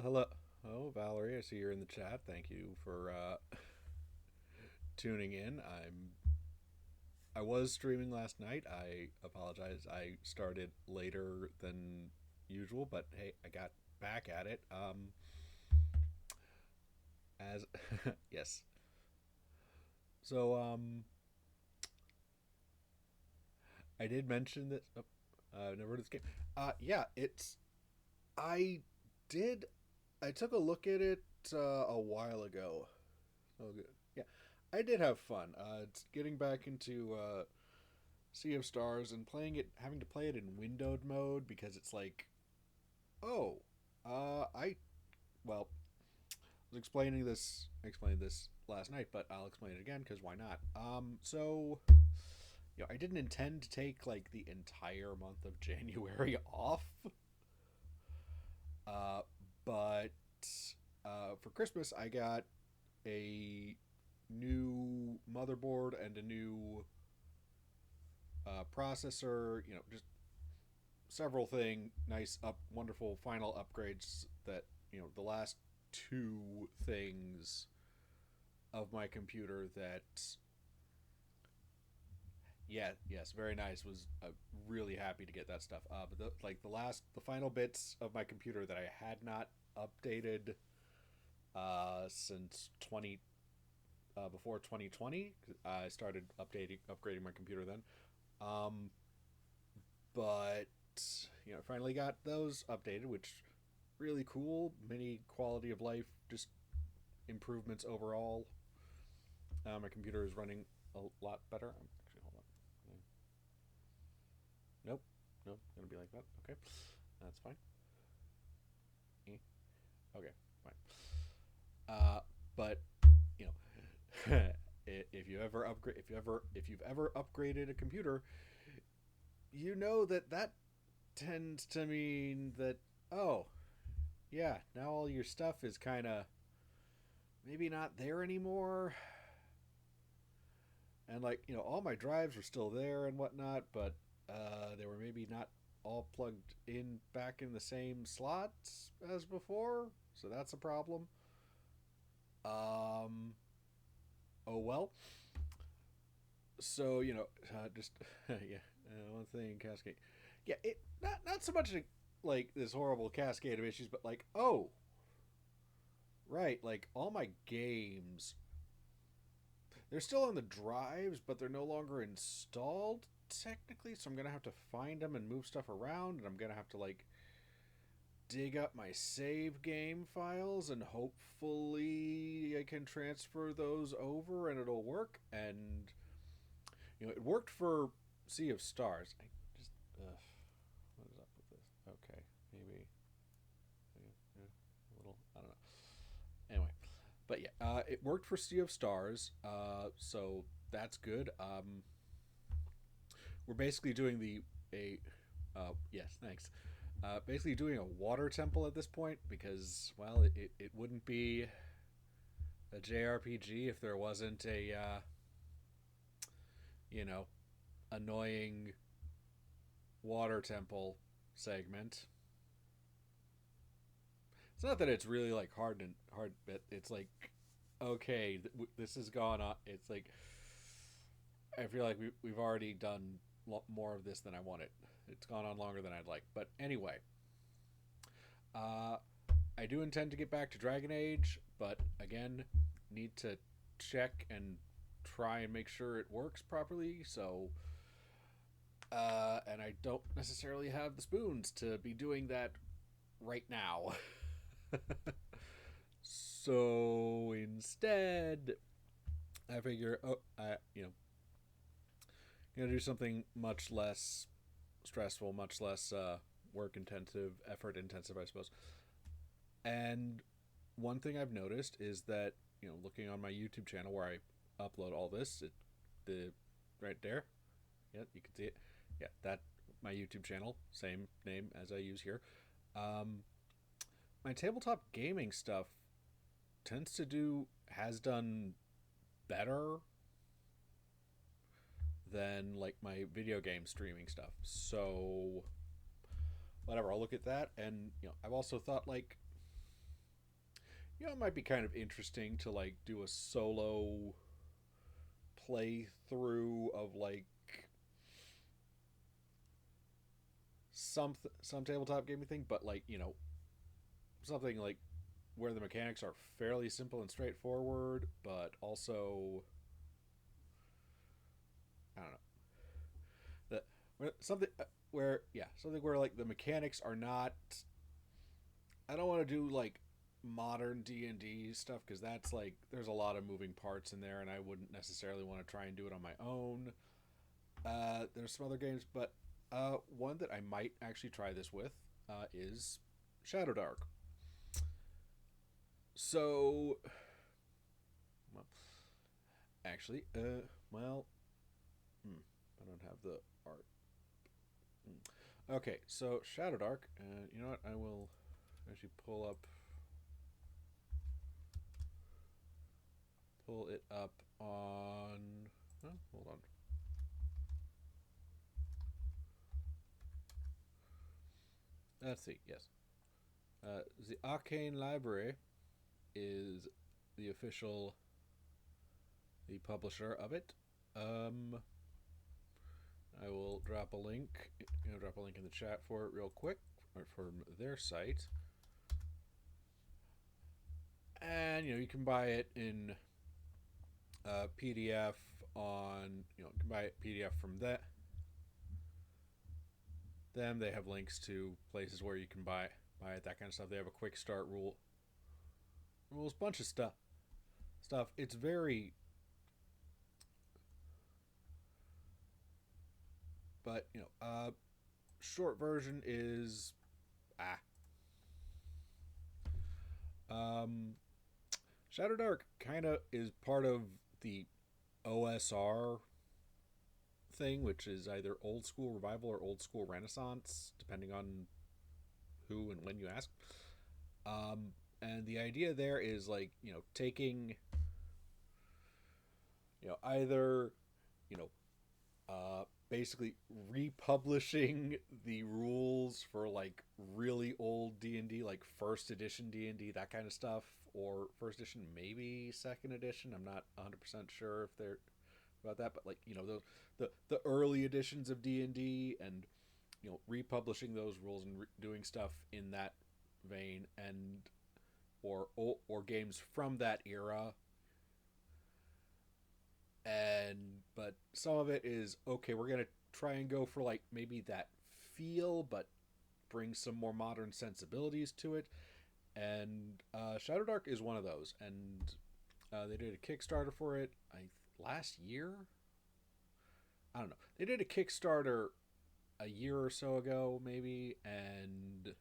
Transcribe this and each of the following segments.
Hello. Oh, Valerie, I see you're in the chat. Thank you for tuning in. I was streaming last night. I apologize. I started later than usual, but hey, I got back at it. As yes. So I did mention that. Oh, I've never heard of this game. Yeah, it's. I did. I took a look at it a while ago. Oh, good. Yeah, I did have fun. It's getting back into Sea of Stars and playing it, having to play it in windowed mode because it's like, oh, I well, was explaining this last night, but I'll explain it again because why not? I didn't intend to take like the entire month of January off, uh, but for Christmas I got a new motherboard and a new processor. Just several nice wonderful final upgrades that the last two things of my computer that yeah, yes, very nice. Was really happy to get that stuff. But the final bits of my computer that I had not updated since 20 before 2020. I started upgrading my computer then. Um, but finally got those updated, which really cool. Many quality of life just improvements overall. My computer is running a lot better. Actually, hold on. Nope, nope, gonna be like that. Okay, that's fine. Okay, fine. But you know, if you've ever upgraded a computer, you know that tends to mean that, oh yeah, now all your stuff is kind of maybe not there anymore, and all my drives were still there and whatnot, but they were maybe not all plugged in back in the same slots as before, so that's a problem. um oh well. So just yeah, one thing cascade. Yeah, it not so much like this horrible cascade of issues, but like, oh right, like all my games, they're still on the drives, but they're no longer installed technically. So I'm gonna have to find them and move stuff around, and I'm gonna have to like dig up my save game files, and hopefully I can transfer those over and it'll work. And it worked for Sea of Stars. I just what is up with this? Okay, maybe a little. I don't know. Anyway, but yeah, it worked for Sea of Stars, so that's good. We're basically doing the a yes, thanks. Basically doing a water temple at this point because, well, it wouldn't be a JRPG if there wasn't a you know annoying water temple segment. It's not that it's really like hard, but it's like, okay, this has gone on. It's like I feel like we've already done more of this than I wanted. It's gone on longer than I'd like. But anyway, uh, I do intend to get back to Dragon Age, but again, need to check and try and make sure it works properly. So, and I don't necessarily have the spoons to be doing that right now. So instead, I figure, gonna do something much less stressful, much less work intensive, effort intensive, I suppose. And one thing I've noticed is that looking on my YouTube channel where I upload all this, the right there, yeah, you can see it. Yeah, that my YouTube channel, same name as I use here. Um, my tabletop gaming stuff has done better than like my video game streaming stuff. So whatever, I'll look at that. And I've also thought like, you know, it might be kind of interesting to like do a solo playthrough of like some tabletop gaming thing, but like, you know, something like where the mechanics are fairly simple and straightforward, but also I don't know something where yeah, something where like the mechanics are not. I don't want to do like modern D&D stuff because that's like there's a lot of moving parts in there, and I wouldn't necessarily want to try and do it on my own. There's some other games, but one that I might actually try this with is Shadowdark. So, well, actually, well, I don't have the art. Okay, so Shadowdark. You know what? I will actually pull it up on. Oh, hold on. Let's see. Yes, the Arcane Library is the official, the publisher of it. I will drop a link. Drop a link in the chat for it real quick, or from their site. And you can buy it in PDF on. You can buy it PDF from them. They have links to places where you can buy it, that kind of stuff. They have a quick start rules, bunch of stuff. It's very, but short version is Shadowdark kind of is part of the OSR thing, which is either old school revival or old school renaissance, depending on who and when you ask. And the idea there is like taking either basically republishing the rules for like really old D&D, like first edition D&D, that kind of stuff, or first edition, maybe second edition. I'm not 100% sure if they're about that, but like the early editions of D&D, and republishing those rules and doing stuff in that vein, and or games from that era. And but some of it is okay, we're gonna try and go for like maybe that feel, but bring some more modern sensibilities to it. And Shadowdark is one of those, and they did a Kickstarter for it last year. I don't know, they did a Kickstarter a year or so ago maybe. And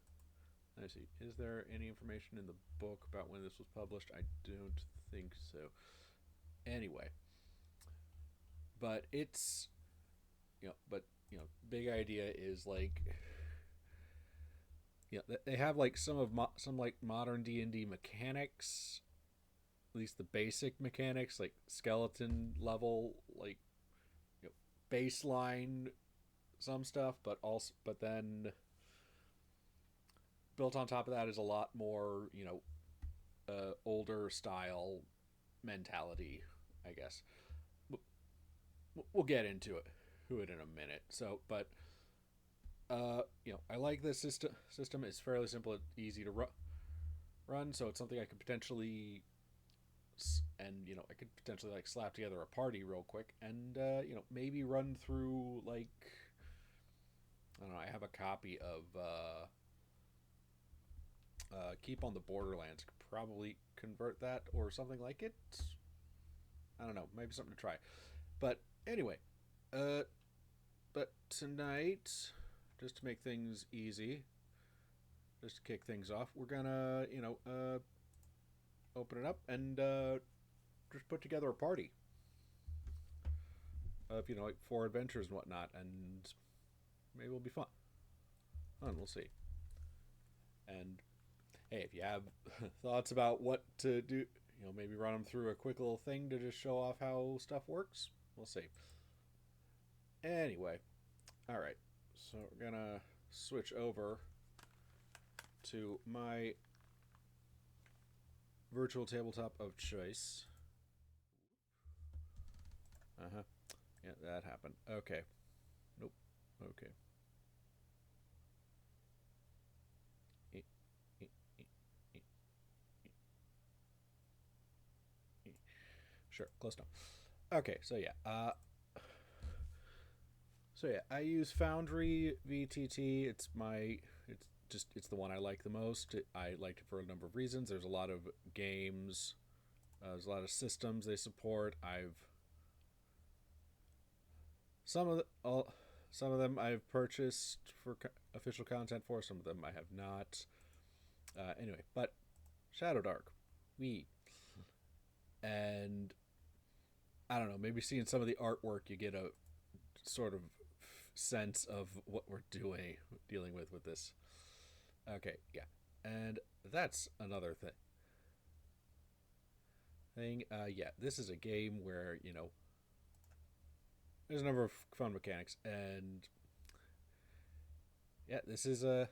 let's see, is there any information in the book about when this was published? I don't think so. Anyway, but it's big idea is like they have like some like modern D&D mechanics, at least the basic mechanics, like skeleton level, like baseline some stuff, but then built on top of that is a lot more older style mentality, I guess. We'll get into it in a minute. So, but I like this system. It's fairly simple and easy to run. So it's something I could potentially, and I could potentially like slap together a party real quick, and maybe run through like, I don't know. I have a copy of Keep on the Borderlands. Could probably convert that or something like it. I don't know. Maybe something to try. But anyway, but tonight, just to make things easy, just to kick things off, we're gonna open it up and just put together a party of like 4 adventures and whatnot, and maybe it'll be fun. We'll see. And hey, if you have thoughts about what to do, maybe run them through a quick little thing to just show off how stuff works. We'll see. Anyway, all right. So we're gonna switch over to my virtual tabletop of choice. Uh-huh. Yeah, that happened. Okay. Nope. Okay. Sure, close enough. Okay, so yeah. I use Foundry VTT. It's the one I like the most. I liked it for a number of reasons. There's a lot of games. There's a lot of systems they support. Some of the, all some of them I've purchased for official content for. Some of them I have not. Anyway, but Shadowdark, we and I don't know. Maybe seeing some of the artwork, you get a sort of sense of what we're dealing with this. Okay, yeah, and that's another thing. Yeah, this is a game where there's a number of fun mechanics, and yeah, this is a.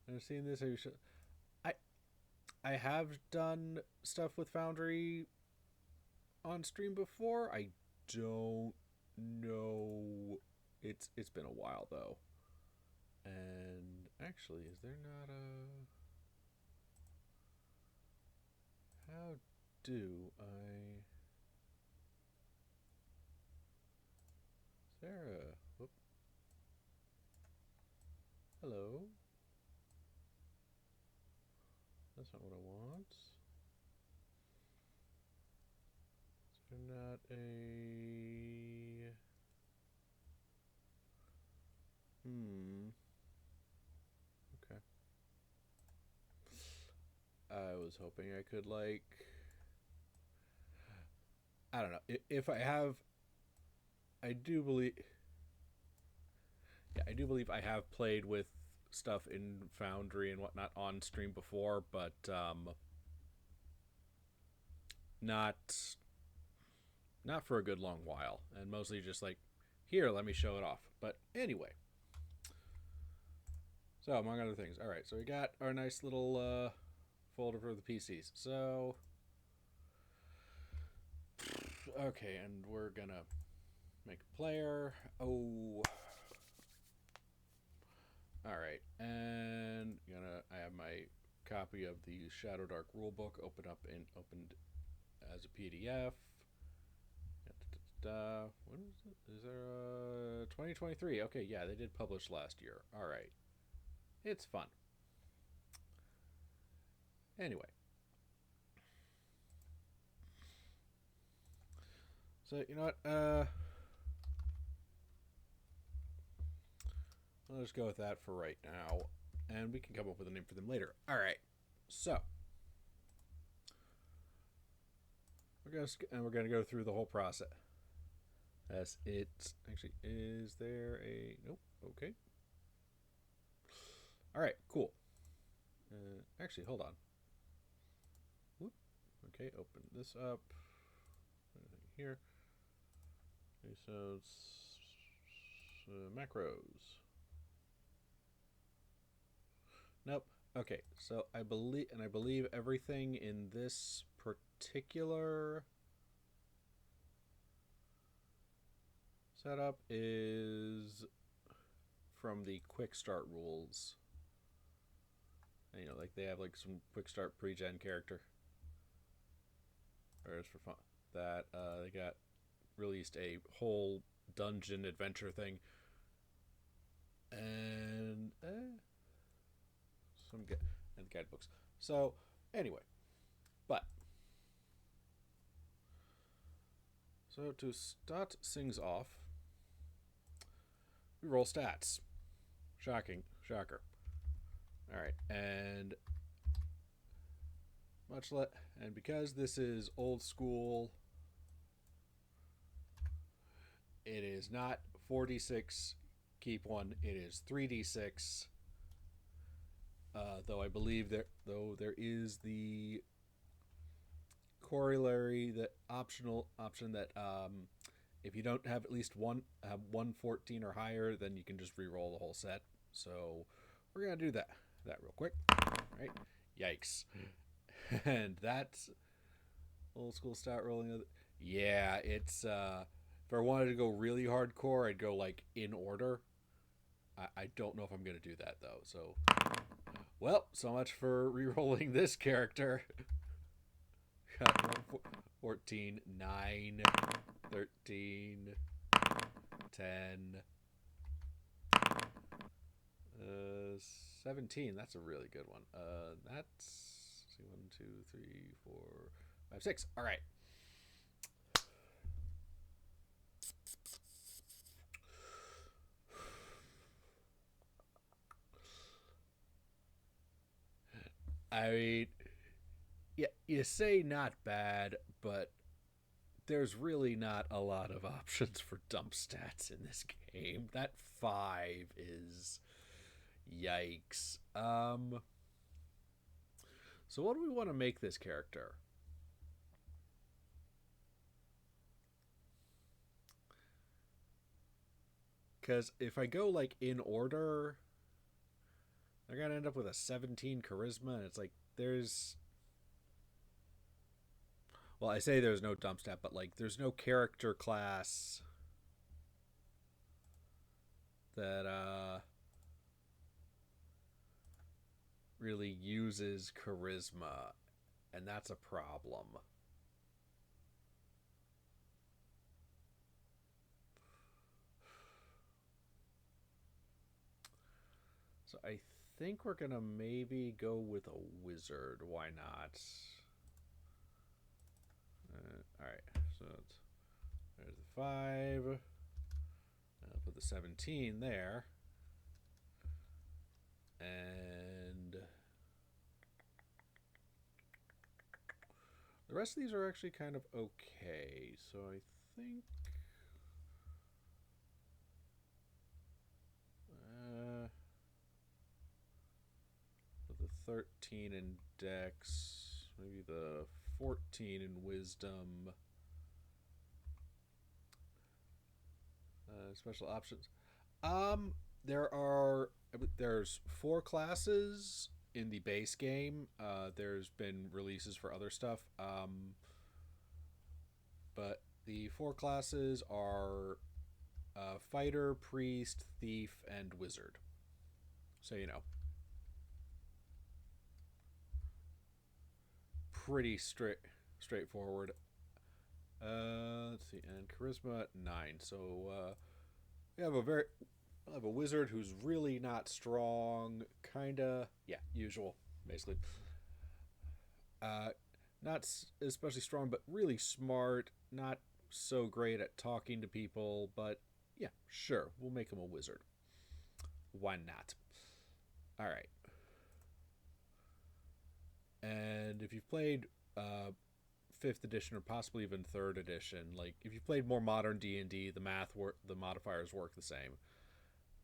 I've seen this. I I have done stuff with Foundry on stream before. I don't know. It's been a while though. And actually, is there not a? How do I? Is there a? Whoop. Hello. That's not what I want. Is there not a? Okay. I was hoping I could I don't know if I have. I do believe. Yeah, I do believe I have played with stuff in Foundry and whatnot on stream before, but not not for a good long while, and mostly just here, let me show it off. But anyway, so among other things, all right. So we got our nice little folder for the PCs. So okay, and we're gonna make a player. Oh. All right, and I have my copy of the Shadowdark rulebook opened as a PDF. When was it? Is there 2023? Okay, yeah, they did publish last year. All right, it's fun. Anyway, so you know what? I'll just go with that for right now, and we can come up with a name for them later. All right, so we're gonna go through the whole process. As it actually is there a nope? Okay. All right, cool. Actually, hold on. Whoop. Okay, open this up. Here. Okay, so it's macros. Nope. Okay, so I believe everything in this particular setup is from the quick start rules. And, they have some quick start pre-gen character. Or it's for fun. That they got released a whole dungeon adventure thing. And and guidebooks. So anyway, so to start things off, we roll stats. Shocker. All right, and because this is old school, it is not 4d6 keep one. It is 3d6. Though I believe there is the corollary, that option that if you don't have at least one 14 or higher, then you can just re-roll the whole set. So we're gonna do that real quick. All right. Yikes. And that's old school stat rolling. Yeah, it's if I wanted to go really hardcore, I'd go like in order. I don't know if I'm gonna do that though. So, well, so much for re-rolling this character. Got 14, 9, 13, 10, 17. That's a really good one. That's see, 1, 2, 3, 4, 5, 6. All right. I mean, yeah, you say not bad, but there's really not a lot of options for dump stats in this game. That 5 is yikes. So what do we want to make this character? Because if I go like in order, they're gonna end up with a 17 charisma, and it's like there's, well, I say there's no dump stat, but like there's no character class that really uses charisma, and that's a problem. So I think we're gonna maybe go with a wizard. Why not? All right, so there's the 5. I'll put the 17 there, and the rest of these are actually kind of okay. So I think with the 13 in Dex, maybe the 14 in Wisdom. Special options. Um, there's 4 classes in the base game. There's been releases for other stuff. But the 4 classes are fighter, priest, thief, and wizard. So you know, pretty straightforward. Let's see, and charisma 9. So we have a wizard who's really not strong. Kinda, yeah, usual, basically. Uh, not especially strong, but really smart. Not so great at talking to people, but yeah, sure, we'll make him a wizard. Why not? All right. And if you've played fifth edition or possibly even third edition, like if you've played more modern D&D, the modifiers work the same.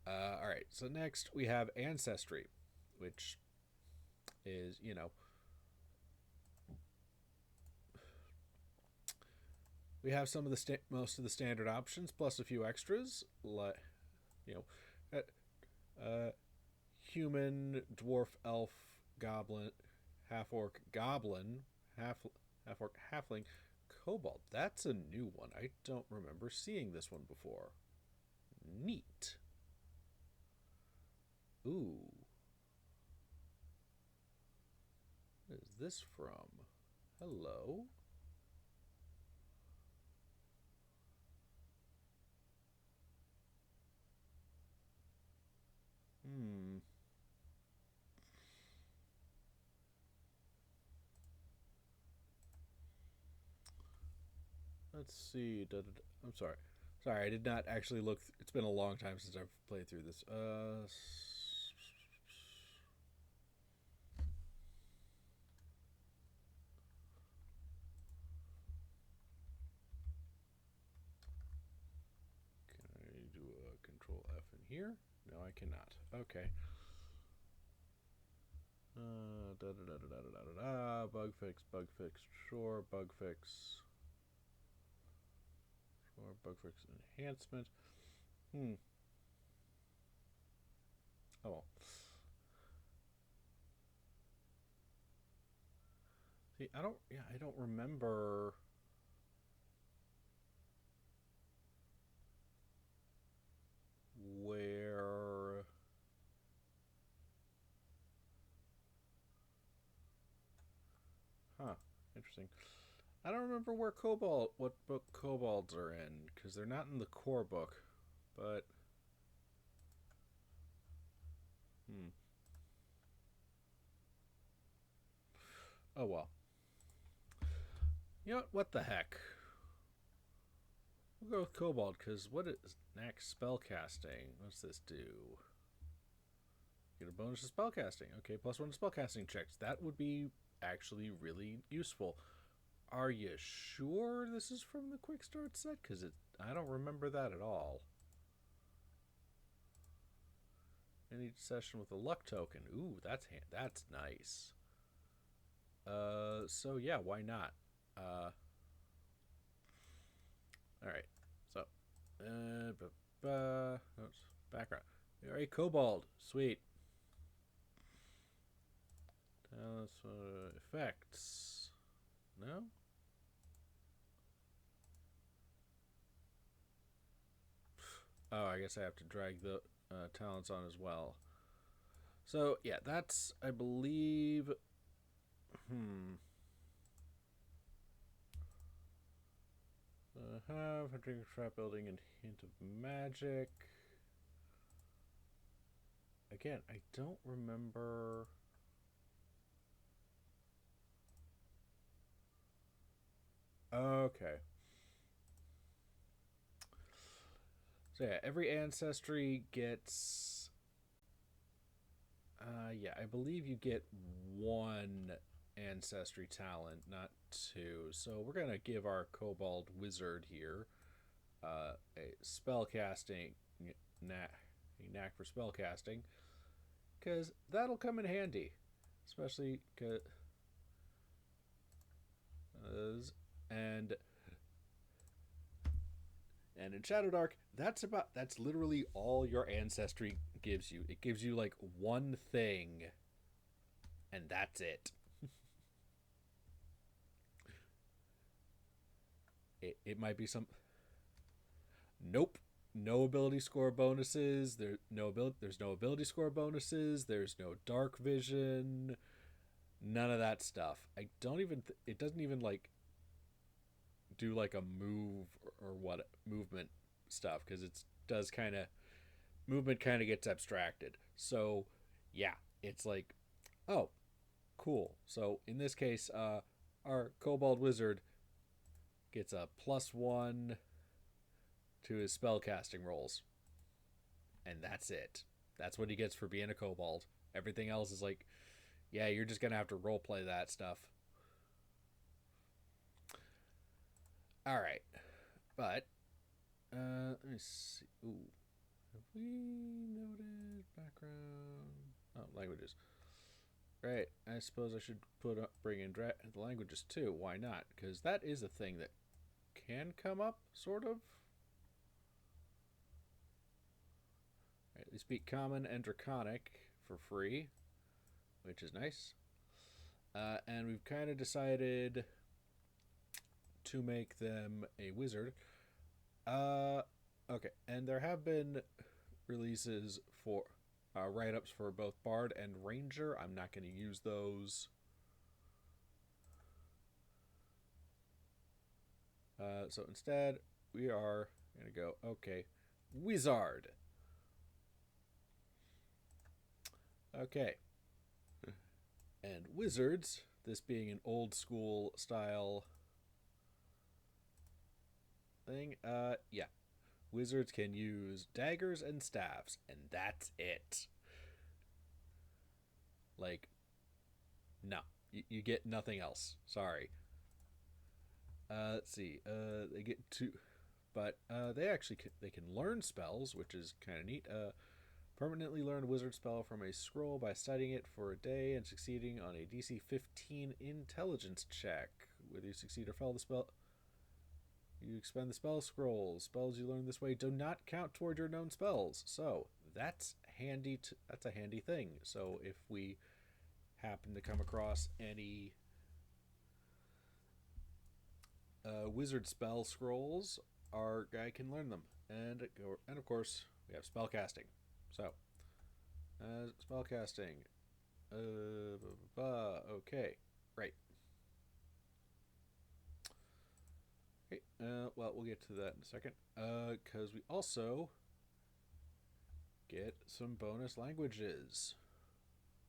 All right. So next we have ancestry, which is we have some of the most of the standard options plus a few extras, like you know, human, dwarf, elf, goblin, half orc, goblin, half orc, halfling, kobold. That's a new one. I don't remember seeing this one before. Neat. Ooh. What is this from? Hello? Hmm. Let's see. I'm sorry. Sorry, I did not actually look. It's been a long time since I've played through this. Can I do a control F in here? No, I cannot. Okay. Da da da da da da da da. Bug fix, bug fix. Sure, bug fix. Sure, bug fix enhancement. Hmm. Oh. See, I don't. Yeah, I don't remember where. Huh. Interesting. I don't remember where Cobalt, what book Kobolds are in, because they're not in the core book. But hmm. Oh well. You know what? The heck? We'll go with Cobalt, because what is next? Spellcasting. What's this do? Get a bonus to spellcasting. Okay, +1 to spellcasting checks. That would be actually really useful. Are you sure this is from the quick start set? Because I don't remember that at all. Any session with a luck token. Ooh, that's nice. So yeah, why not? All right. So, background. All right, Kobold. Sweet. Effects. No. Oh, I guess I have to drag the talents on as well. So yeah, that's I believe. Hmm. Have a drink of trap building and hint of magic. Again, I don't remember. Okay. So yeah, every ancestry gets. Yeah, I believe you get one ancestry talent, not two. So we're gonna give our kobold wizard here a spell casting a knack for spell casting, because that'll come in handy, especially because and and in Shadowdark, that's literally all your ancestry gives you. It gives you like one thing, and that's it. It might be some. Nope. No ability score bonuses. There's no ability score bonuses. There's no dark vision. None of that stuff. I don't even. It doesn't even like do like a move or what movement stuff, because it does kind of movement kind of gets abstracted. So yeah, it's like, oh, cool. So in this case, our kobold wizard gets a +1 to his spellcasting rolls, and that's it. That's what he gets for being a kobold. Everything else is like, yeah, you're just gonna have to role play that stuff. All right, but let me see. Ooh, have we noted background? Oh, languages. Right. I suppose I should bring in the languages too. Why not? Because that is a thing that can come up, sort of. Right, they speak Common and Draconic for free, which is nice. And we've kind of decided to make them a wizard. Okay, and there have been releases for write ups for both Bard and Ranger. I'm not going to use those. So instead, we are going to go, okay, Wizard. Okay. And wizards, this being an old school style thing, yeah. Wizards can use daggers and staffs, and that's it. Like, no. You get nothing else. Sorry. Let's see. They get two. But they can learn spells, which is kind of neat. Permanently learn a wizard spell from a scroll by studying it for a day and succeeding on a DC 15 intelligence check. Whether you succeed or fail the spell, you expend the spell scrolls. Spells you learn this way do not count toward your known spells. So that's handy. That's a handy thing. So if we happen to come across any wizard spell scrolls, our guy can learn them. And of course, we have spell casting. So, spell casting. Okay, right. Okay, well, we'll get to that in a second. Because we also get some bonus languages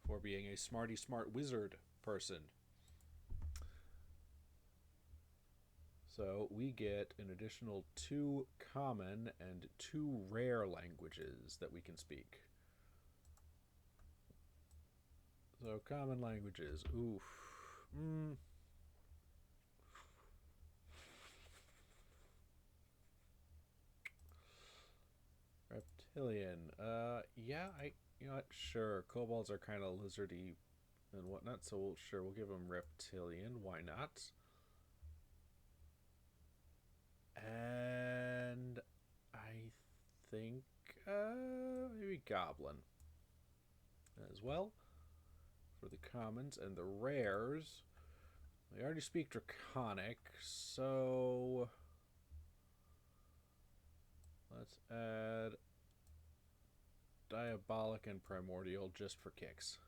for being a smarty smart wizard person. So we get an additional 2 common and 2 rare languages that we can speak. So common languages. Oof. Reptilian. Yeah, you know what? Sure. Kobolds are kind of lizardy and whatnot, so we'll give them reptilian. Why not? And I think maybe goblin as well for the commons. And the rares, they already speak draconic, so let's add diabolic and primordial just for kicks.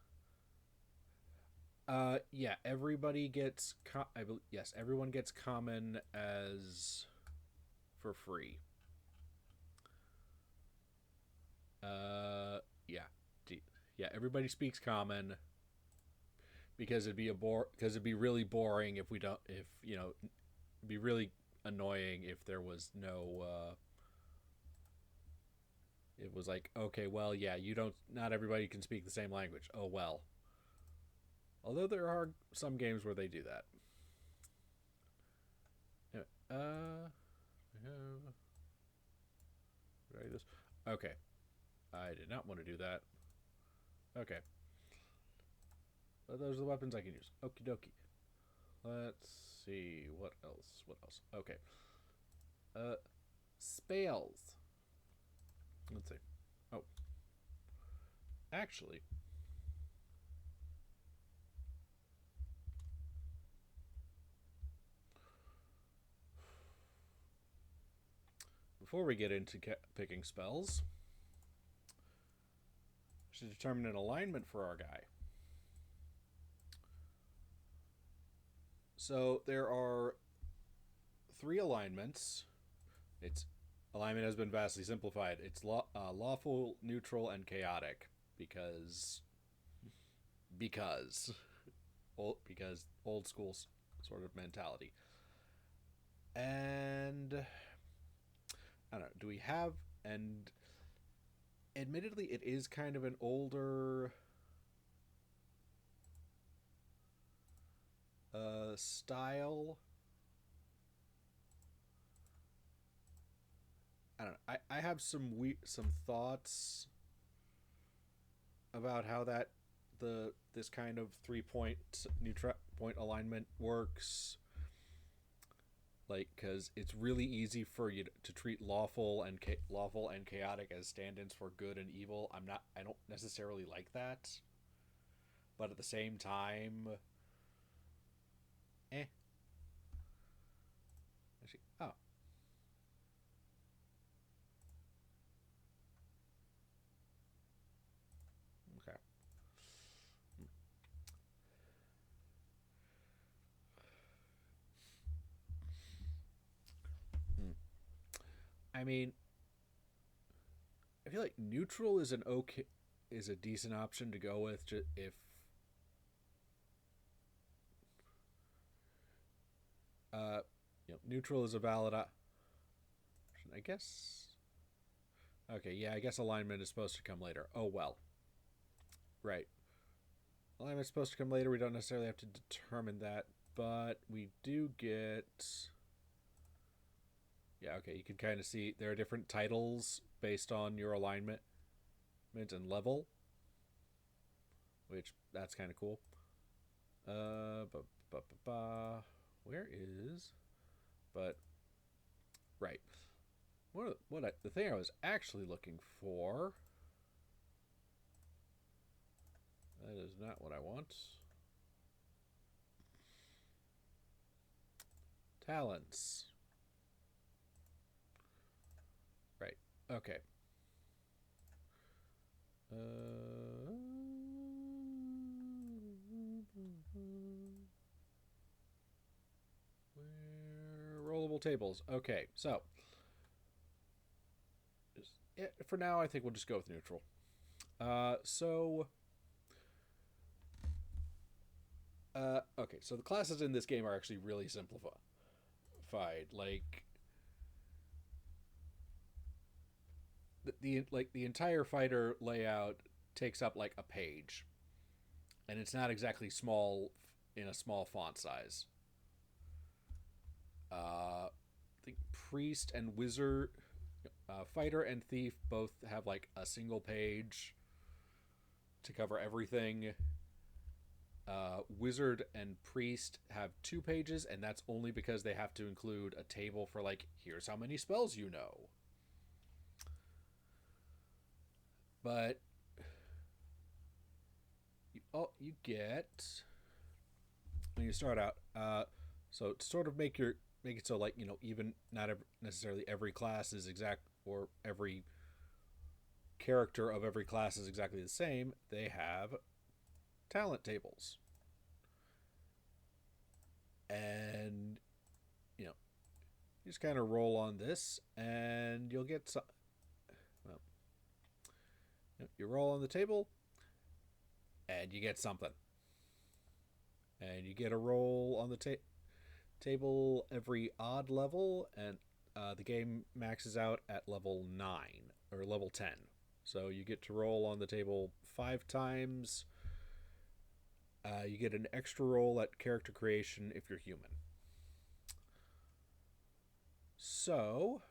Yeah, everybody gets yes, everyone gets common as for free. Yeah. Yeah, everybody speaks common because it'd be really boring if we don't if, you know, it'd be really annoying if there was no it was like, okay, well, yeah, not everybody can speak the same language. Oh well. Although there are some games where they do that. Anyway, did I do this? Okay. I did not want to do that. Okay. But those are the weapons I can use. Okie dokie. Let's see. What else? Okay. Spells. Let's see. Oh. Actually. Before we get into picking spells, we should determine an alignment for our guy. So there are 3 alignments. Its alignment has been vastly simplified. It's lawful, neutral, and chaotic because old school sort of mentality. And I don't know. Do we have and admittedly, it is kind of an older style. I don't know. I have some thoughts about how this kind of 3-point point alignment works. Like, because it's really easy for you to treat lawful and chaotic as stand-ins for good and evil. I don't necessarily like that, but at the same time, Actually, oh, okay. Hmm. I mean, I feel like neutral is a decent option to go with if neutral is a valid option, I guess. Okay, yeah, I guess alignment is supposed to come later. Oh well. Right. Alignment's supposed to come later. We don't necessarily have to determine that, but we do get. Yeah, okay, you can kind of see there are different titles based on your alignment and level, which that's kind of cool. Where is? But right, the thing I was actually looking for. That is not what I want. Talents. Right. Okay. Rollable tables. Okay, so for now, I think we'll just go with neutral. Okay, so the classes in this game are actually really simplified. Like the entire fighter layout takes up like a page, and it's not exactly small in a small font size. I think priest and wizard, fighter and thief both have like a single page to cover everything. Wizard and priest have 2 pages, and that's only because they have to include a table for like, here's how many spells you know. But you get when you start out. So to sort of make it so like even not necessarily every class is exact or every character of every class is exactly the same. They have talent tables, and you just kind of roll on this, and you'll get some. Well, you roll on the table, and you get something, and you get a roll on the table every odd level, and the game maxes out at level 9 or level 10. So you get to roll on the table 5 times. You get an extra roll at character creation if you're human. So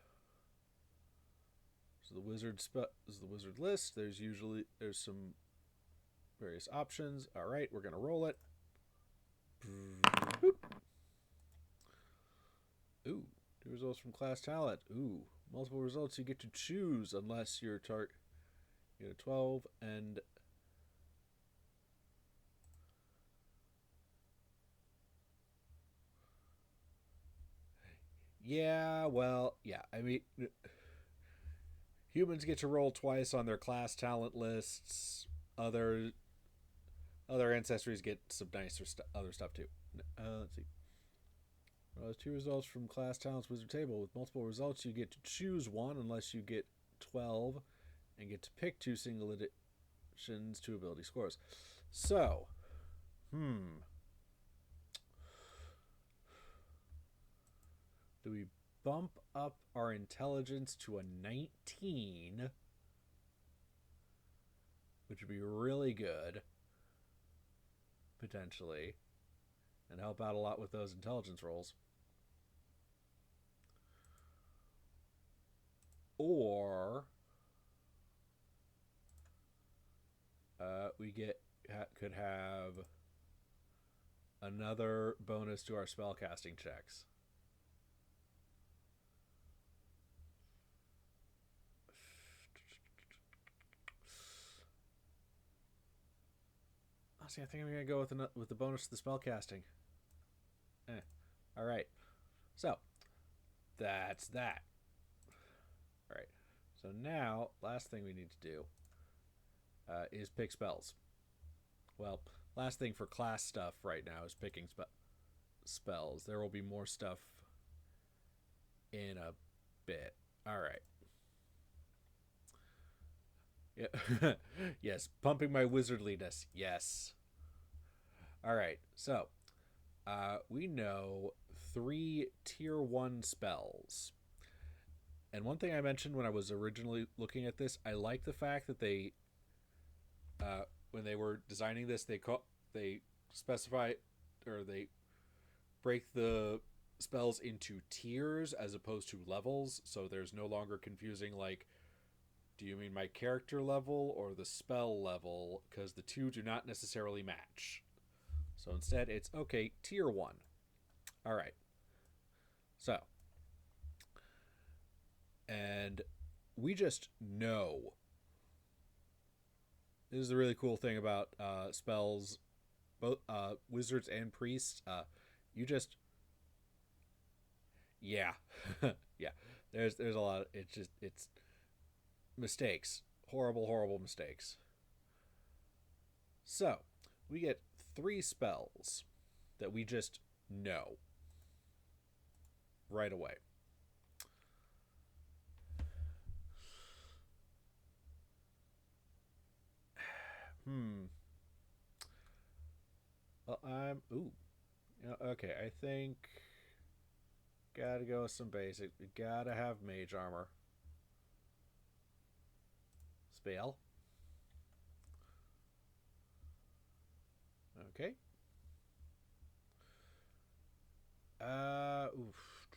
the wizard is the wizard list. There's some various options. All right, we're gonna roll it. Boop. Ooh, 2 results from class talent. Ooh, multiple results you get to choose unless your target. You get a 12 and. Yeah, well, yeah. I mean, humans get to roll twice on their class talent lists. Other ancestries get some nicer other stuff too. Let's see. There's 2 results from class talents wizard table. With multiple results, you get to choose one unless you get 12, and get to pick 2 single additions to ability scores. So, do we bump up our intelligence to a 19, which would be really good, potentially, and help out a lot with those intelligence rolls? Or we could have another bonus to our spellcasting checks. See, I think I'm gonna go with the bonus to the spellcasting. All right. So that's that. All right. So now, last thing we need to do is pick spells. Well, last thing for class stuff right now is picking spells. There will be more stuff in a bit. All right. Yeah. Yes, pumping my wizardliness. Yes. All right. So, we know 3 tier 1 spells. And one thing I mentioned when I was originally looking at this, I like the fact that they, when they were designing this, they specify, or they break the spells into tiers as opposed to levels, so there's no longer confusing like, do you mean my character level or the spell level? Because the 2 do not necessarily match. So instead, it's okay, tier 1. All right. So, and we just know. This is the really cool thing about spells, both wizards and priests. You just Yeah. Yeah. There's a lot of, it's mistakes. Horrible, horrible mistakes. So, we get 3 spells that we just know right away. Hmm. Well, I'm ooh. Okay, I think gotta go with some basic. We gotta have mage armor. Spell. Okay. Oof.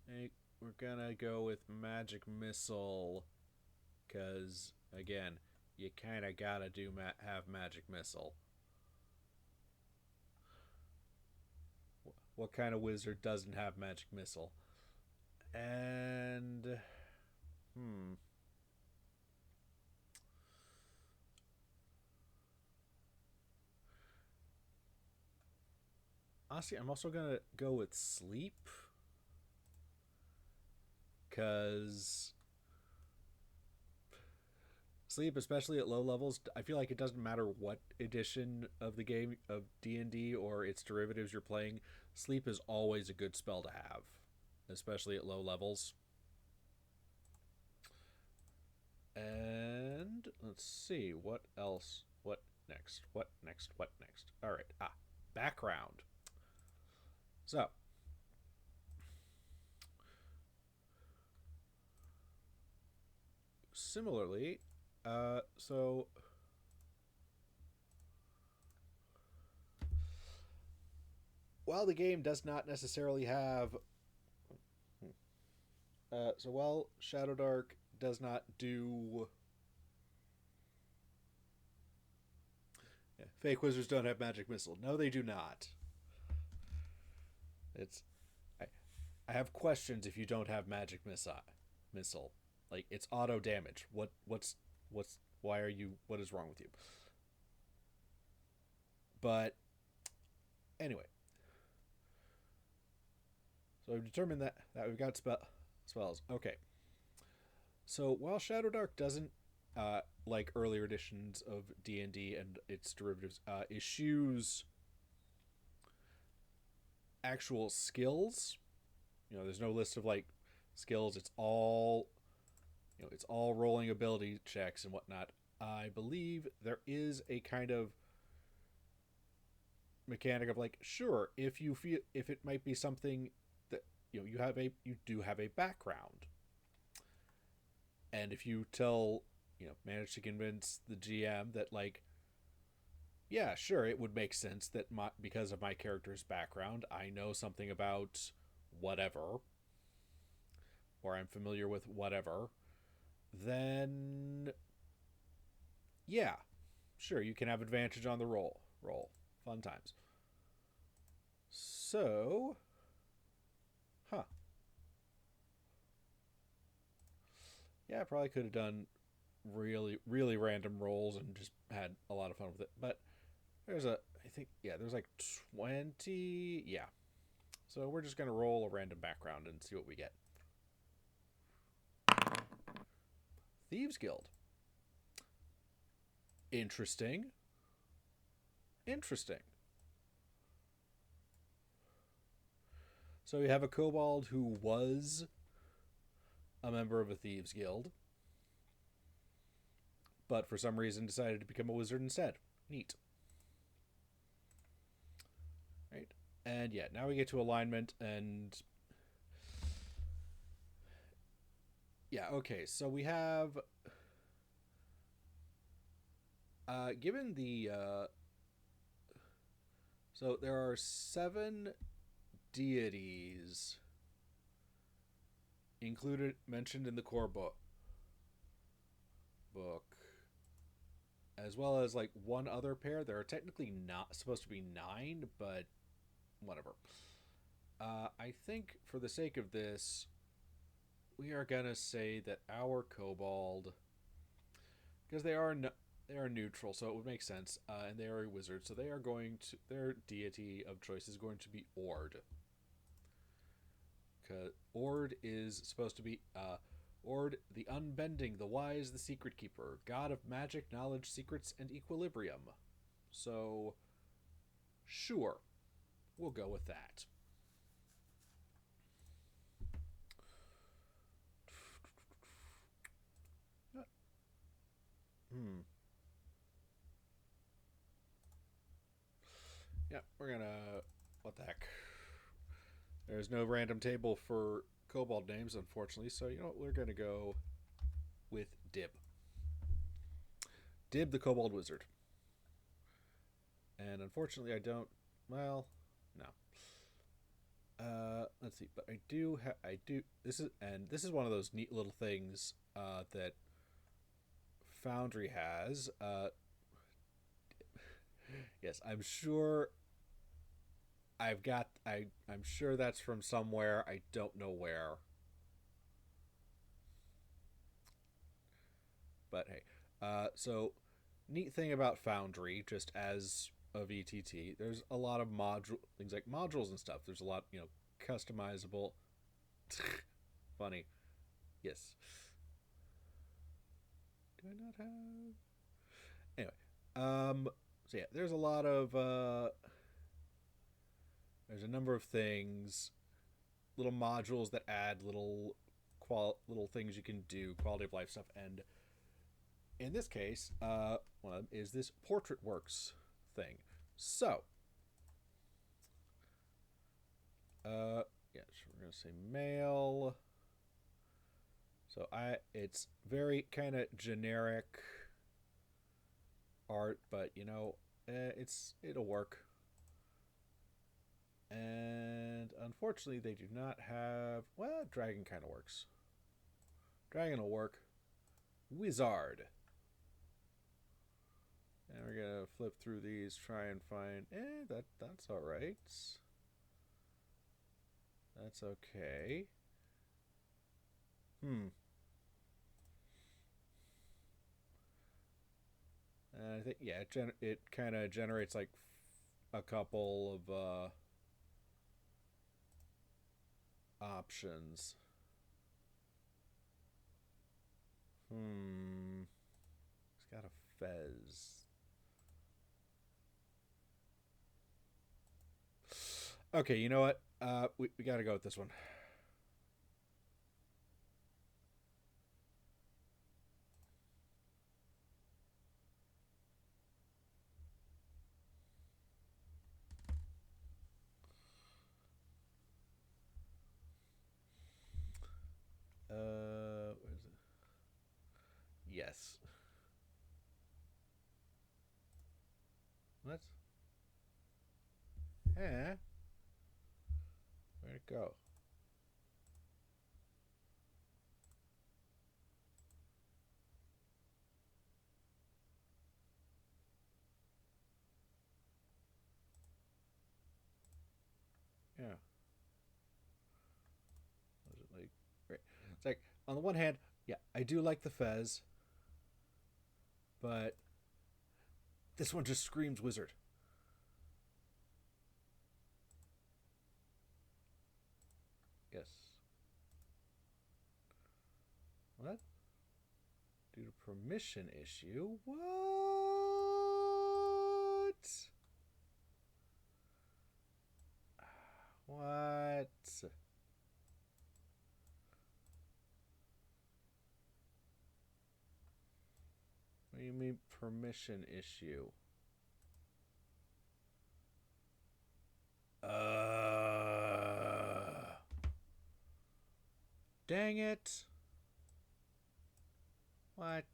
Hey, we're gonna go with magic missile, cause again, you kind of gotta have magic missile. What kind of wizard doesn't have magic missile? And hmm, honestly, I'm also gonna go with sleep, cause sleep, especially at low levels, I feel like it doesn't matter what edition of the game of D&D or its derivatives you're playing, sleep is always a good spell to have, especially at low levels. And let's see what else. What next? What next? What next? All right. Background. So, similarly, so while the game does not necessarily have, so while Shadowdark does not do, yeah, fake wizards don't have magic missile. No, they do not. It's I, I have questions if you don't have magic missile. Like it's auto damage. What's why are you what is wrong with you? But anyway, so we've determined that we've got spells. Okay. So while Shadowdark doesn't like earlier editions of D&D and its derivatives eschews actual skills, there's no list of like skills. It's all rolling ability checks and whatnot. I believe there is a kind of mechanic of like, sure, if you feel if it might be something that you do have a background, and if you manage to convince the GM that like, yeah, sure, it would make sense that because of my character's background, I know something about whatever, or I'm familiar with whatever, then yeah, sure, you can have advantage on the roll. Fun times. So, huh. Yeah, I probably could have done really, really random rolls and just had a lot of fun with it. But I think, yeah, there's like 20. Yeah. So we're just going to roll a random background and see what we get. Thieves Guild. Interesting. Interesting. So we have a kobold who was a member of a thieves guild, but for some reason decided to become a wizard instead. Neat. Right? And yeah, now we get to alignment and yeah, okay. So we have given the so there are 7 deities included mentioned in the core book, as well as like one other pair. There are technically not supposed to be 9, but whatever. I think for the sake of this, we are gonna say that our kobold, because they are they are neutral, so it would make sense. And they are a wizard, so they are going to their deity of choice is going to be Ord. Because Ord is supposed to be Ord, the unbending, the wise, the secret keeper, god of magic, knowledge, secrets, and equilibrium. So, sure, we'll go with that. Hmm. Yeah, we're gonna. What the heck? There's no random table for kobold names, unfortunately, so you know what? We're gonna go with Dib. Dib the kobold wizard. And unfortunately, I don't. Well, no. Let's see, but I do. I do. This is one of those neat little things that Foundry has. Yes, I'm sure. I'm sure that's from somewhere. I don't know where. But hey, so neat thing about Foundry, just as a VTT, there's a lot of module things like modules and stuff. There's a lot, customizable. Funny, yes. Do I not have? Anyway, so yeah, there's a lot of there's a number of things, little modules that add little things you can do, quality of life stuff, and in this case, one of them is this portrait works thing. So, yeah, so we're gonna say male. So it's very kind of generic art, but it'll work. And unfortunately, they do not have. Well, dragon kind of works. Dragon will work. Wizard. And we're gonna flip through these, try and find. That's all right. That's okay. And I think it kind of generates like a couple of options. It's got a fez. Okay, you know what? We got to go with this one. Where is it? Yes. What? Eh? Where'd it go? Yeah. Was it like? Right. It's like on the one hand, yeah, I do like the fez, but this one just screams wizard. Yes. What? Due to permission issue? What? What? What do you mean permission issue? Dang it. What?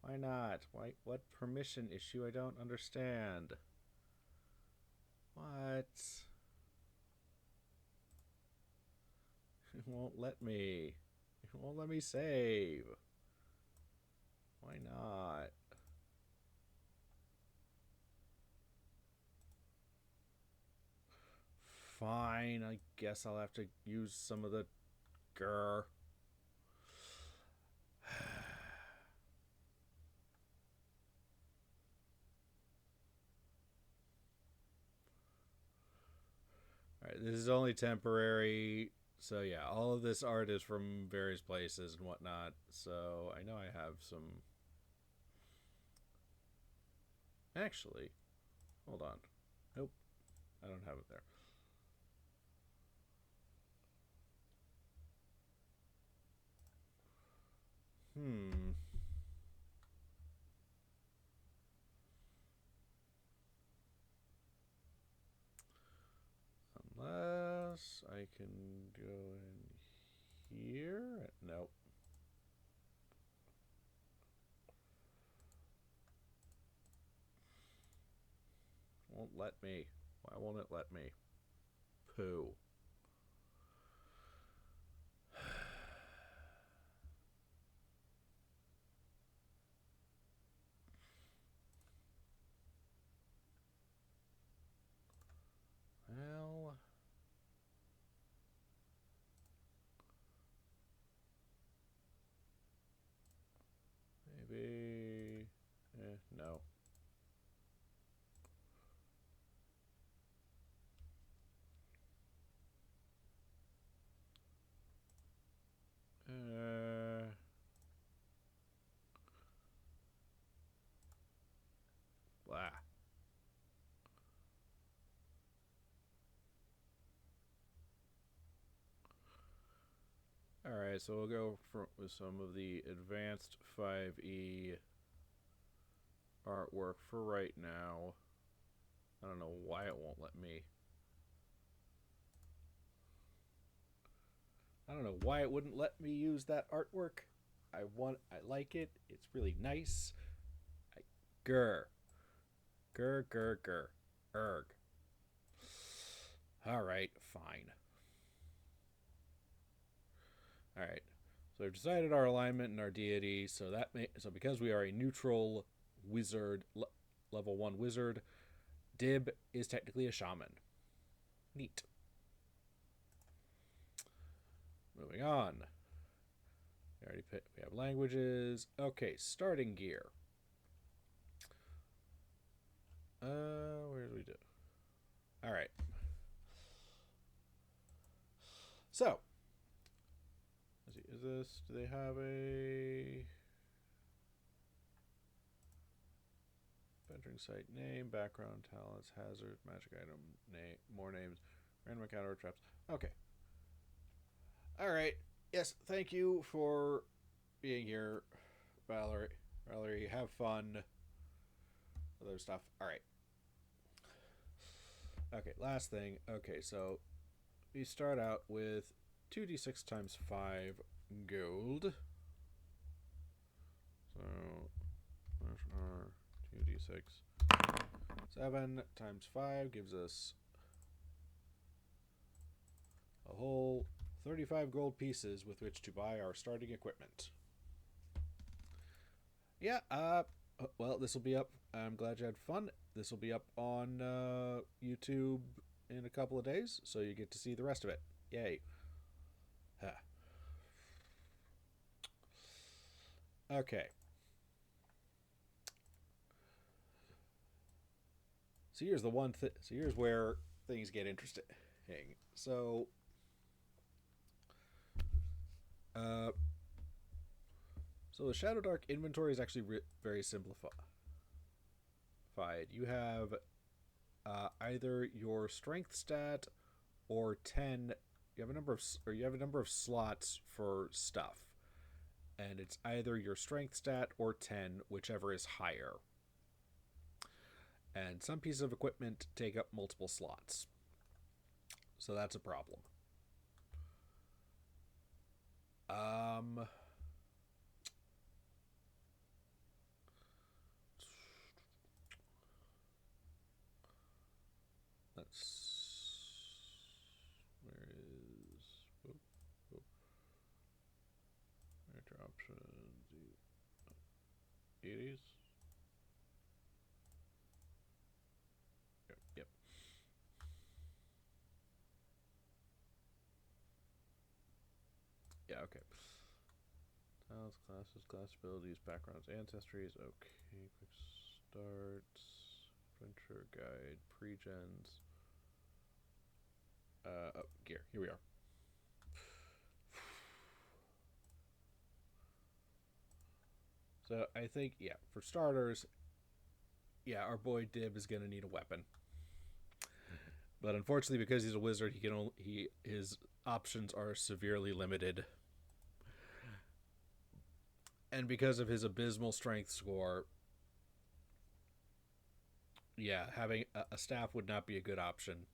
Why not? Why? What permission issue? I don't understand. What? It won't let me. It won't let me save. Why not? Fine, I guess I'll have to use some of the grr. Alright, this is only temporary. So yeah, all of this art is from various places and whatnot. So I know I have some... Actually, hold on. Nope, I don't have it there. Unless I can go in here. Nope. Won't let me. Why won't it let me? Pooh. Well, maybe... no. Blah. Alright, so we'll go with some of the advanced 5e artwork for right now. I don't know why it won't let me. I don't know why it wouldn't let me use that artwork. I like it. It's really nice. Grr. Grr, grr, grr. Erg. Alright, fine. Alright. So we've decided our alignment and our deity. So because we are a neutral wizard, level 1 wizard, Dib is technically a shaman. Neat. Moving on. We have languages. Okay, starting gear. Where did we do? All right. So, let's see. Is this? Do they have a venturing site name, background, talents, hazard, magic item, name, more names, random encounter, traps? Okay. All right. Yes. Thank you for being here, Valerie. Valerie, have fun. Other stuff. All right. Okay, last thing. Okay, so we start out with 2d6 times 5 gold. So, 2d6. 7 times 5 gives us a whole 35 gold pieces with which to buy our starting equipment. Yeah, well, this will be up. I'm glad you had fun. This will be up on YouTube in a couple of days, so you get to see the rest of it. Yay. Huh. Okay. So here's the one thing. So here's where things get interesting. So, so the Shadowdark inventory is actually very simplified. You have either your strength stat or 10. You have a number of slots for stuff, and it's either your strength stat or 10, whichever is higher. And some pieces of equipment take up multiple slots, so that's a problem. Where is major options? 80s. Yep. Yeah. Okay. Tiles, classes, class abilities, backgrounds, ancestries. Okay. Quick starts. Adventure guide. Pre-gens. gear. Here we are. So I think, yeah, for starters, yeah, our boy Dib is gonna need a weapon. But unfortunately, because he's a wizard, his options are severely limited. And because of his abysmal strength score, yeah, having a staff would not be a good option.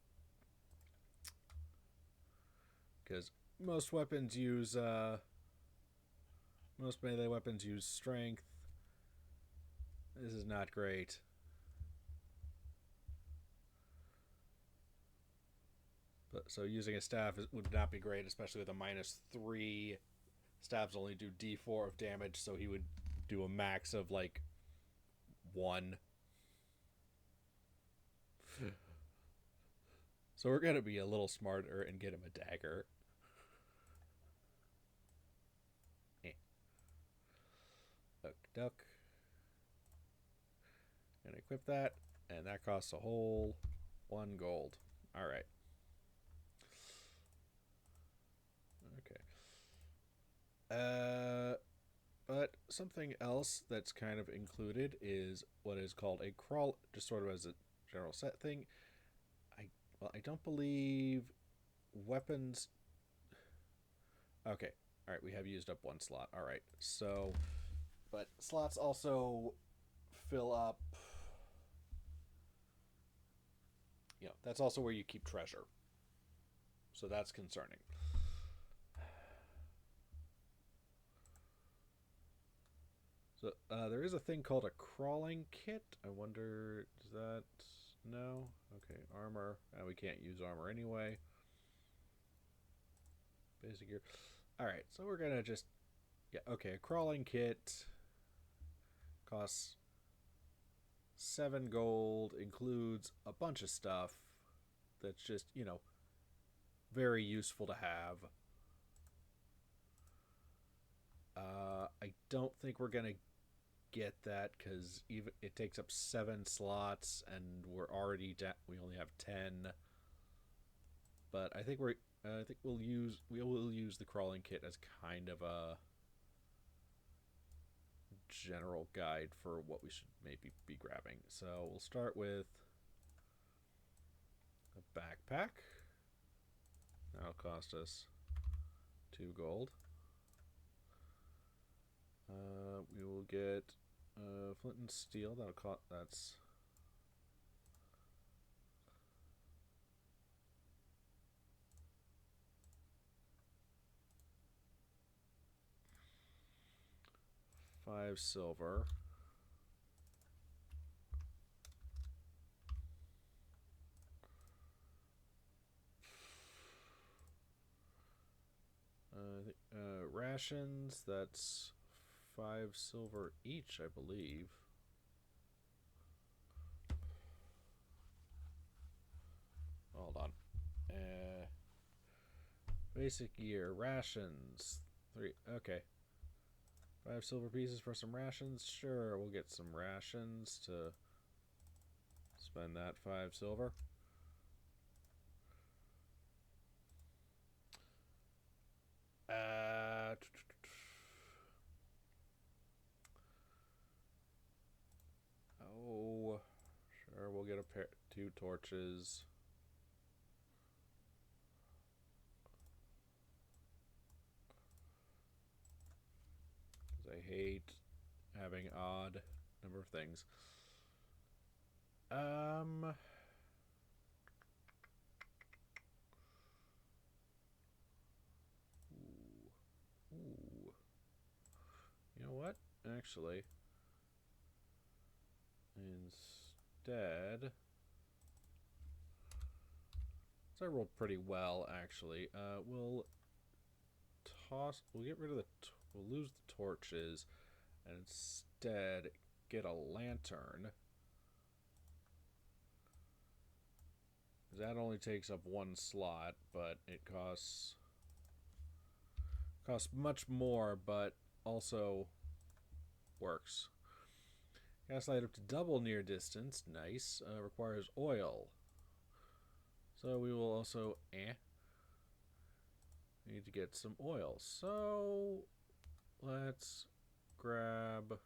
Because most melee weapons use strength. This is not great. But so using a staff would not be great, especially with a -3. Staffs only do D4 of damage, so he would do a max of like 1. So we're gonna be a little smarter and get him a dagger. Duck. And equip that, and that costs a whole 1 gold. All right. Okay. But something else that's kind of included is what is called a crawl, just sort of as a general set thing. I don't believe weapons. Okay. All right, we have used up 1 slot. All right. So, but slots also fill up. That's also where you keep treasure. So that's concerning. So there is a thing called a crawling kit. I wonder, does that... No? Okay, armor. We can't use armor anyway. Basic gear. Alright, so we're gonna just... Yeah, okay, a crawling kit costs 7 gold, includes a bunch of stuff that's just, very useful to have. I don't think we're gonna get that because even it takes up 7 slots and we only have 10. But I think we'll use the crawling kit as kind of a general guide for what we should maybe be grabbing. So we'll start with a backpack. That'll cost us 2 gold. We will get flint and steel. That's $5 silver. Rations, that's 5 silver each, I believe. Hold on. Basic gear, rations. 3, okay. 5 silver pieces for some rations? Sure, we'll get some rations to spend that 5 silver. Oh, sure, we'll get 2 torches. I hate having odd number of things. Ooh. You know what? Actually, instead, so I rolled pretty well. Actually, we'll get rid of we'll lose the torches, and instead get a lantern. That only takes up 1 slot, but it costs much more, but also works. Cast light up to double near distance. Nice. Requires oil. So we will also need to get some oil. So let's grab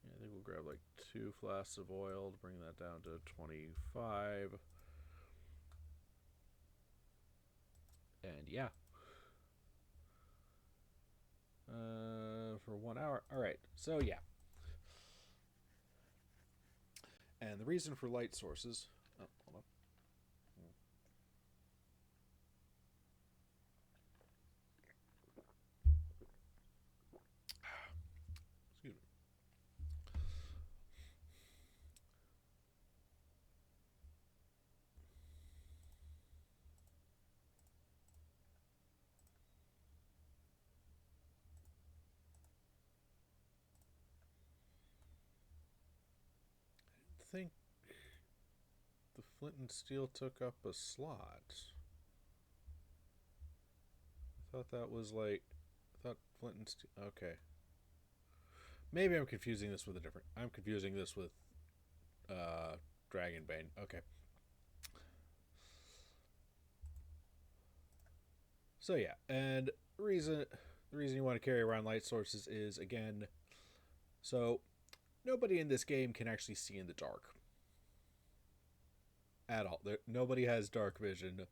yeah, I think we'll grab like 2 flasks of oil to bring that down to 25. And yeah. For 1 hour. Alright, so yeah. And the reason for light sources. Oh, hold on. Excuse me. I think the flint and steel took up a slot. I thought that was like. I thought flint and steel. Okay. Maybe I'm confusing this with a different. I'm confusing this with Dragonbane. Okay. So yeah, and the reason you want to carry around light sources is, again, so nobody in this game can actually see in the dark at all. Nobody has dark vision,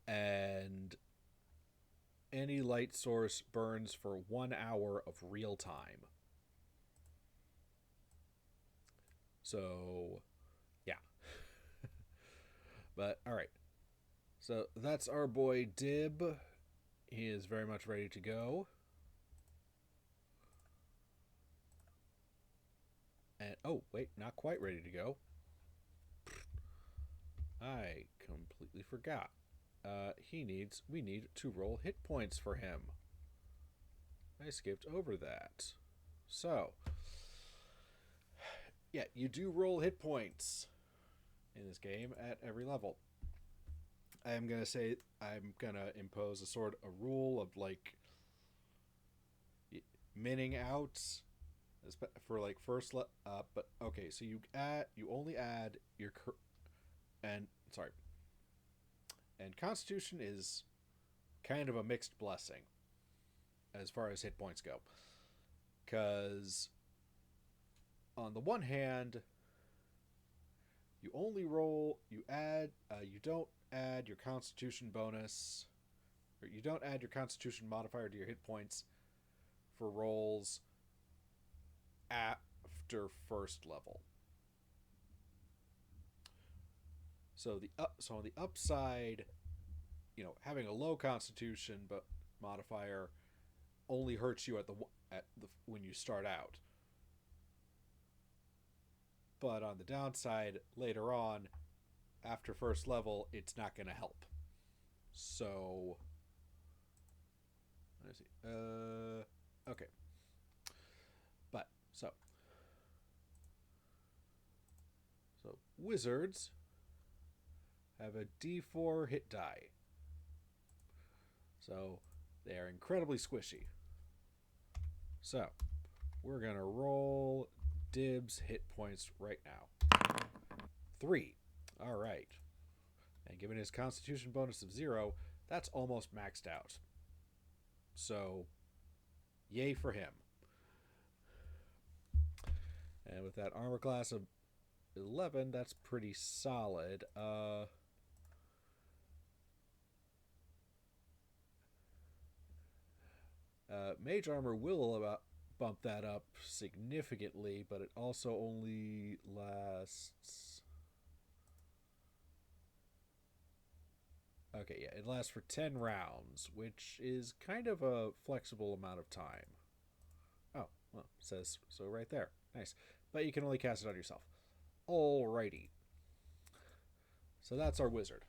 and any light source burns for 1 hour of real time. So yeah. But alright, so that's our boy Dib. He is very much ready to go. And oh wait, not quite ready to go. I completely forgot. We need to roll hit points for him. I skipped over that. So, yeah, you do roll hit points in this game at every level. I'm gonna impose a sort of rule of like minning out for like but okay, so you only add your and sorry. And Constitution is kind of a mixed blessing as far as hit points go. Because on the one hand, you don't add your Constitution bonus, or you don't add your Constitution modifier to your hit points for rolls after first level. So on the upside, having a low Constitution but modifier only hurts you when you start out. But on the downside, later on, after first level, it's not going to help. So, let's see. Okay. But so wizards have a D4 hit die. So they are incredibly squishy. So we're going to roll Dib's hit points right now. 3. All right. And given his Constitution bonus of 0, that's almost maxed out. So, yay for him. And with that armor class of 11, that's pretty solid. Mage armor will bump that up significantly, but it also only lasts... Okay, yeah, it lasts for 10 rounds, which is kind of a flexible amount of time. Oh, well, it says so right there. Nice. But you can only cast it on yourself. Alrighty. So that's our wizard.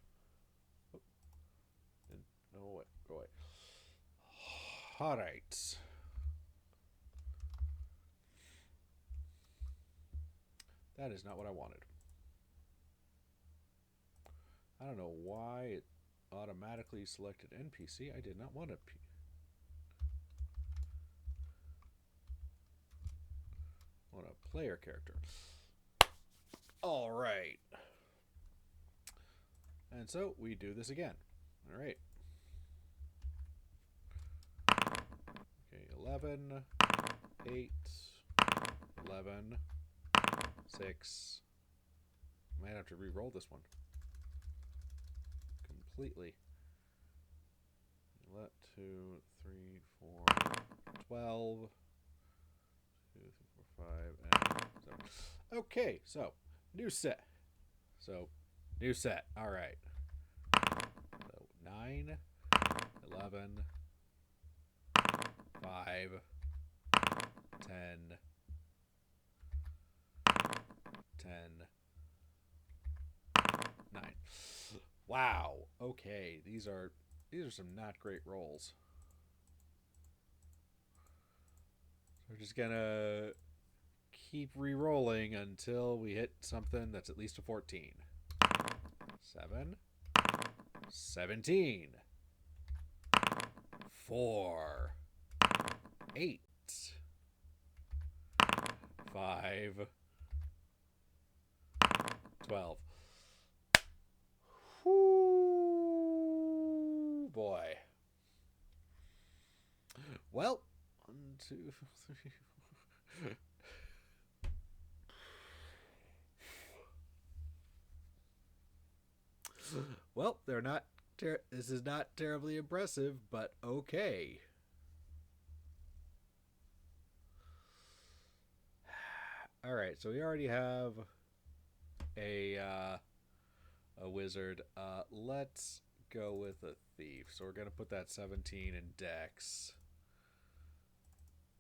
Oh. No, wait, go away. Alright. That is not what I wanted. I don't know why it automatically selected NPC. I did not want a player character. All right. And so we do this again. All right. Okay, 11, 8, 11, 6. Might have to re-roll this one completely. 2, 3, 4, 12, 2, 3, 4, 5, and 7. Okay, so new set. All right. So 9, 11, 5, 10, 10, 9. Wow. Okay, these are some not great rolls. We're just gonna keep re-rolling until we hit something that's at least a 14. 7, 17, 4, 8, 5, 12. Whoo, boy. Well, 1, 2, 3. Well, they're not. This is not terribly impressive, but okay. All right, so we already have a wizard. Let's go with a thief. So we're gonna put that 17 in Dex.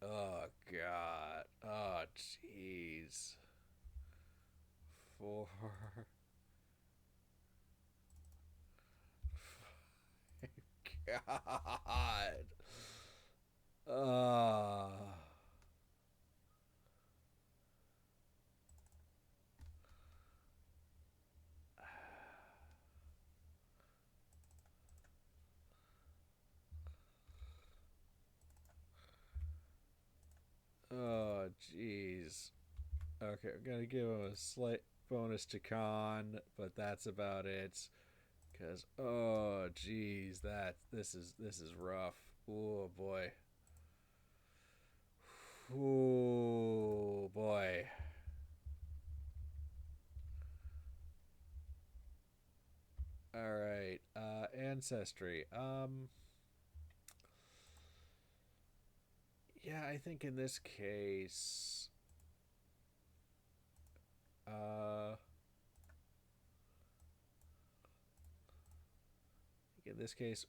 Oh god. Oh jeez. 4. God. Oh jeez. Okay, I'm gonna give him a slight bonus to con, but that's about it. Cause oh geez, this is rough. Oh boy. Oh boy. All right. Ancestry. Yeah, I think in this case,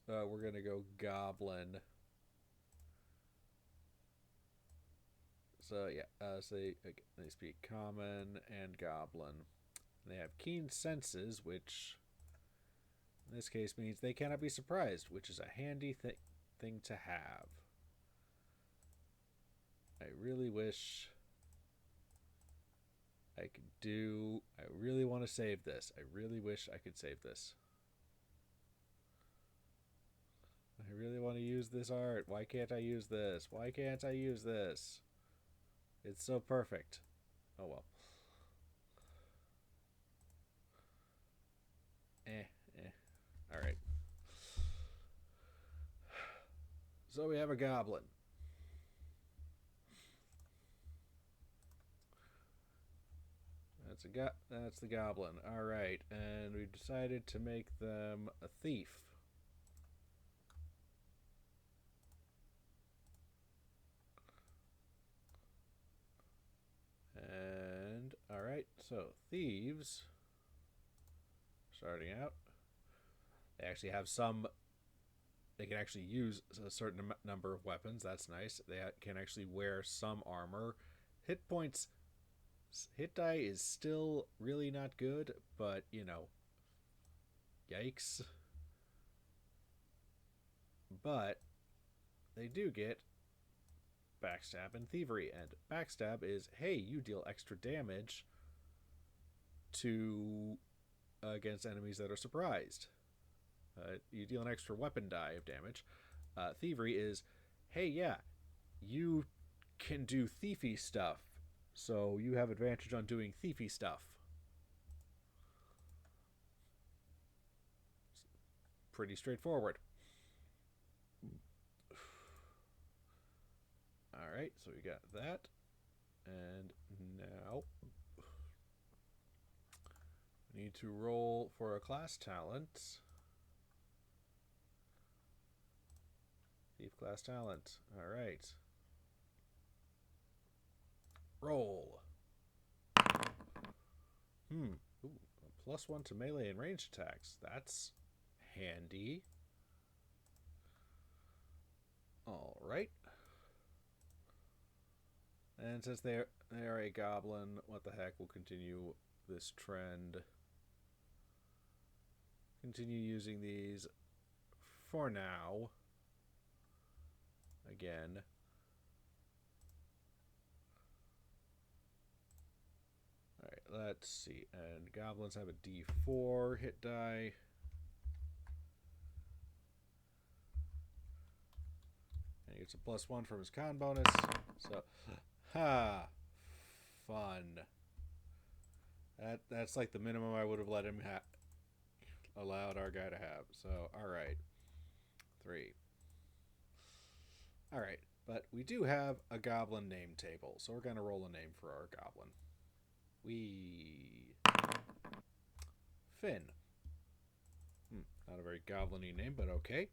we're gonna go goblin. So yeah, so they speak common and goblin. They have keen senses, which in this case means they cannot be surprised, which is a handy thing to have. I really wish I could do. I really want to save this. I really wish I could save this. I really want to use this art. Why can't I use this? Why can't I use this? It's so perfect. Oh well. Alright. So we have a goblin. That's the goblin. Alright, and we decided to make them a thief. And alright, so thieves, starting out, they actually have some. They can actually use a certain number of weapons. That's nice. They can actually wear some armor. Hit points, hit die is still really not good, but you know, yikes. But they do get backstab and thievery, and backstab is, hey, you deal extra damage to against enemies that are surprised. You deal an extra weapon die of damage. Thievery is, hey, yeah, you can do thiefy stuff, so you have advantage on doing thiefy stuff. Pretty straightforward. Alright, so we got that. And now we need to roll for a class talent. Thief class talent. Alright. Roll. Ooh, +1 to melee and ranged attacks. That's handy. Alright. And since they are a goblin, what the heck, we'll continue this trend. Continue using these for now. Again. Alright, let's see. And goblins have a D4 hit die. And he gets a +1 from his con bonus. So, fun. That's like the minimum I would have let him allowed our guy to have. So, alright. 3. Alright, but we do have a goblin name table, so we're going to roll a name for our goblin. Finn. Not a very goblin-y name, but okay.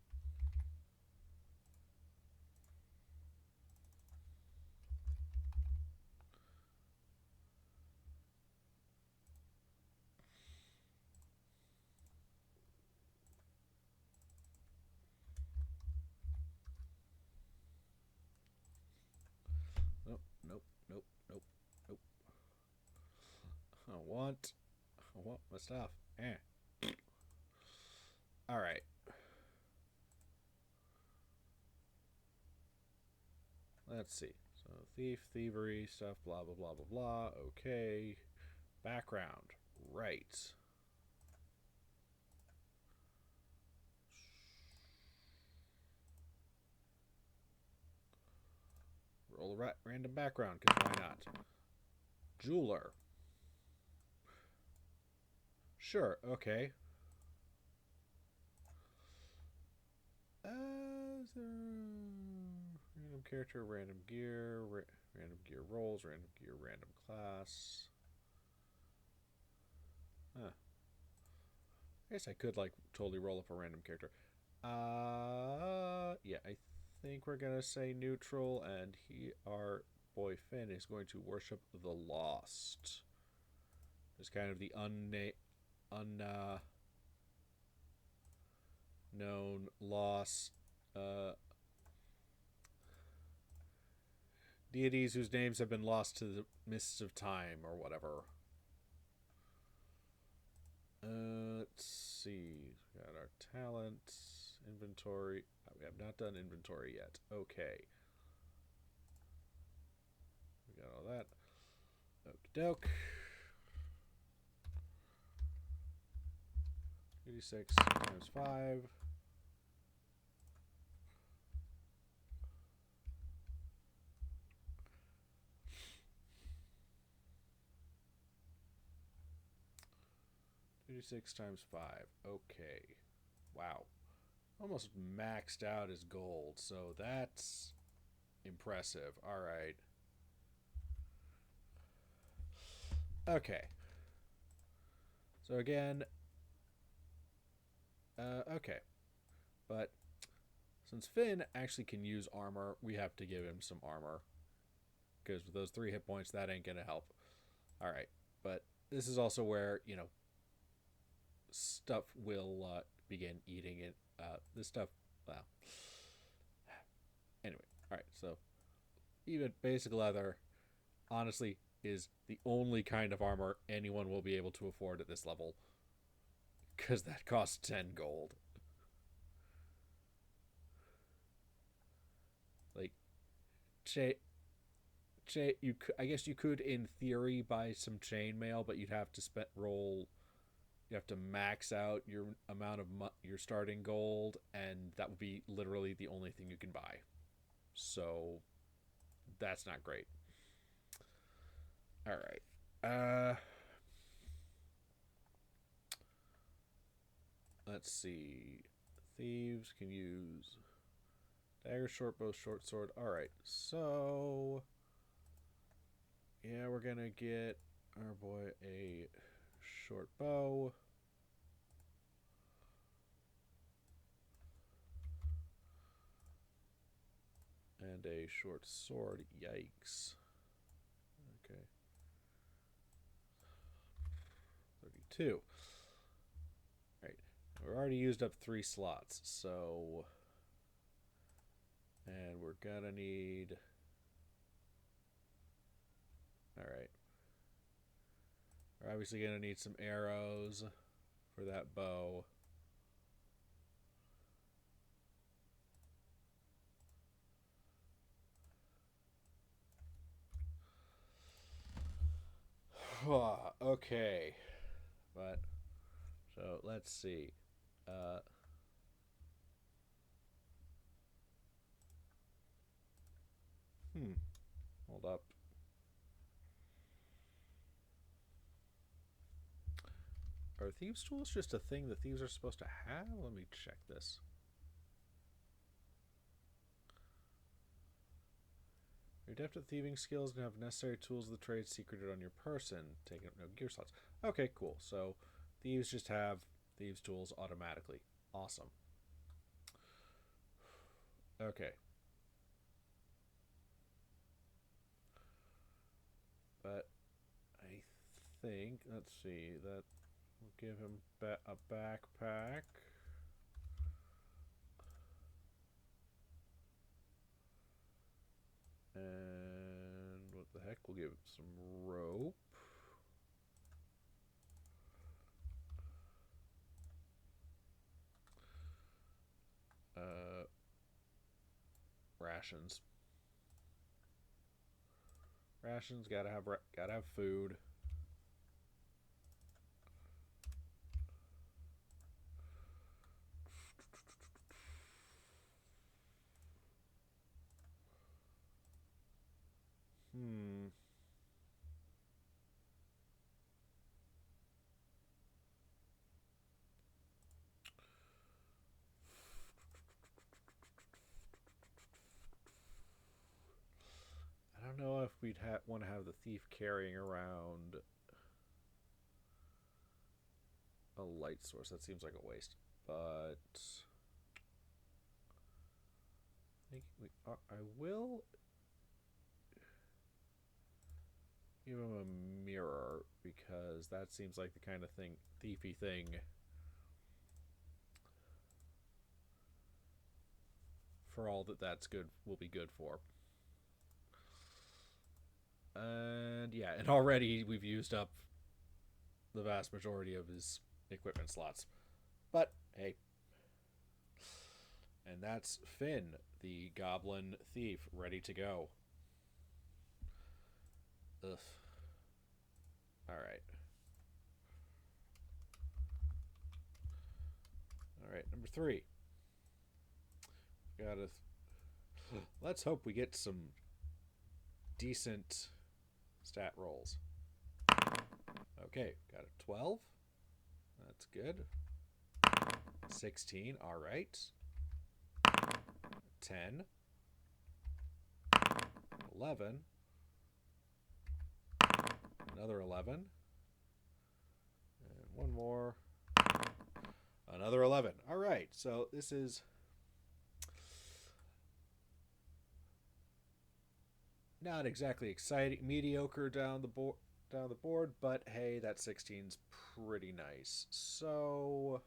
Nope. I want my stuff. Alright. Let's see. So, thief, thievery, stuff, blah, blah, blah, blah, blah. Okay. Background. Right. Roll a random background, because why not? Jeweler. Sure, okay. Random character, random gear, random gear rolls, random gear, random class. I guess I could, like, totally roll up a random character. Yeah, I think we're gonna say neutral, and our boy Finn is going to worship the lost. It's kind of the known lost deities whose names have been lost to the mists of time or whatever. Let's see. We got our talents, inventory. We have not done inventory yet. Okay. We got all that. Okie doke. 86 times 5. Six times 5. Okay. Wow. Almost maxed out his gold, so that's impressive. Alright. Okay. So again, okay. But since Finn actually can use armor, we have to give him some armor. Because with those 3 hit points, that ain't going to help. Alright. But this is also where, stuff will begin eating it. This stuff, well. Anyway. Alright, so even basic leather, honestly, is the only kind of armor anyone will be able to afford at this level. Because that costs 10 gold. Like, I guess you could, in theory, buy some chainmail, but you'd have to roll You have to max out your amount of your starting gold, and that would be literally the only thing you can buy. So that's not great. All right. Let's see. Thieves can use dagger, short bow, short sword. All right. So yeah, we're gonna get our boy a short bow. And a short sword. Yikes. Okay. 32. Alright. We've already used up 3 slots, so. And we're gonna need. Alright. We're obviously gonna need some arrows for that bow. Okay. But. So let's see. Hold up. Are thieves' tools just a thing that thieves are supposed to have? Let me check this. Your adept at thieving skills and have necessary tools of the trade secreted on your person. Taking up no gear slots. Okay, cool. So thieves just have thieves' tools automatically. Awesome. Okay. But I think, let's see, that will give him a backpack. And what the heck? We'll give him some rope. Rations. Rations, gotta have food. I don't know if we'd want to have the thief carrying around a light source. That seems like a waste. But I will give him a mirror because that seems like the kind of thiefy thing. For all that's good, will be good for. And yeah, and already we've used up the vast majority of his equipment slots. But hey. And that's Finn, the goblin thief, ready to go. Ugh. Alright. Alright, number 3. Gotta. Let's hope we get some decent stat rolls. Okay, got a 12. That's good. 16, alright. 10. 11. Another 11. And one more. Another 11. Alright, so this is not exactly exciting, mediocre down the board, but hey, that 16's pretty nice. So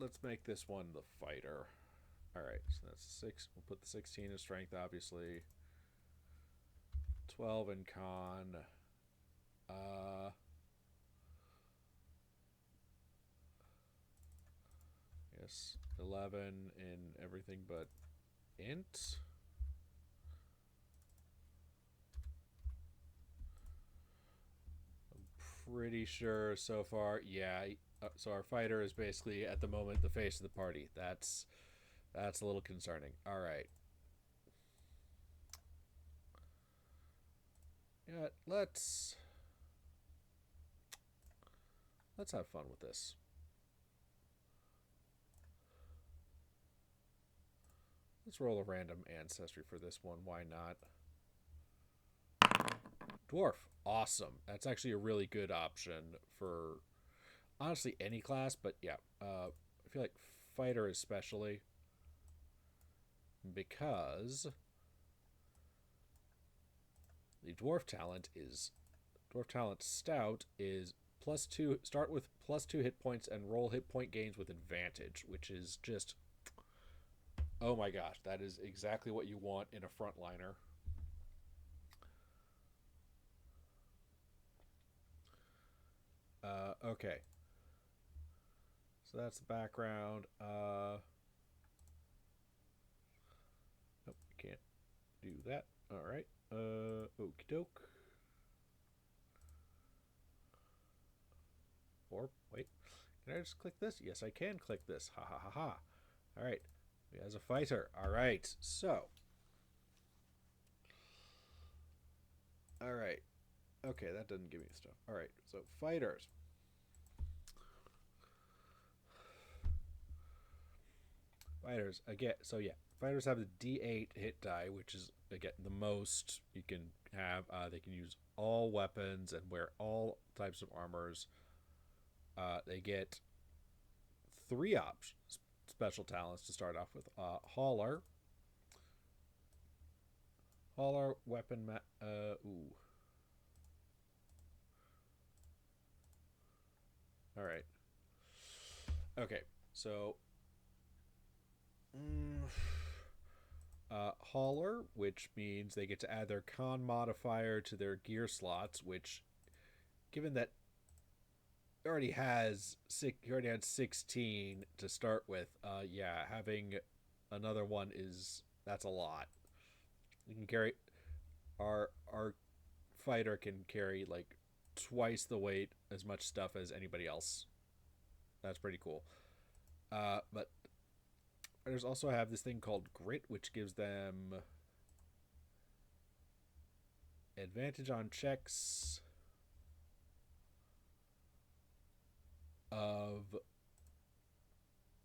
let's make this one the fighter. All right, so that's 6. We'll put the 16 in strength, obviously. 12 in con. guess 11 in everything but int. I'm pretty sure so far, yeah. So our fighter is basically at the moment the face of the party. That's a little concerning. All right. Yeah, let's have fun with this. Let's roll a random ancestry for this one. Why not? Dwarf. Awesome. That's actually a really good option for honestly any class, but yeah. I feel like fighter especially because the dwarf talent stout is +2. Start with +2 hit points and roll hit point gains with advantage, which is just, oh my gosh, that is exactly what you want in a frontliner. Okay. So that's the background. Nope, you can't do that. All right. Okie doke. Or wait, can I just click this? Yes, I can click this. Ha ha ha ha. All right. He has a fighter. All right. So. All right. Okay, that doesn't give me stuff. All right. So fighters. Fighters again. So yeah, fighters have the D8 hit die, which is again the most you can have. They can use all weapons and wear all types of armors. They get 3 options, special talents to start off with. Hauler, weapon. Ooh. All right. Okay. So. Hauler, which means they get to add their con modifier to their gear slots, which, given that he already had 16 to start with, yeah, having another one that's a lot. You can carry our fighter can carry like twice the weight as much stuff as anybody else. That's pretty cool. But fighters also have this thing called grit, which gives them advantage on checks of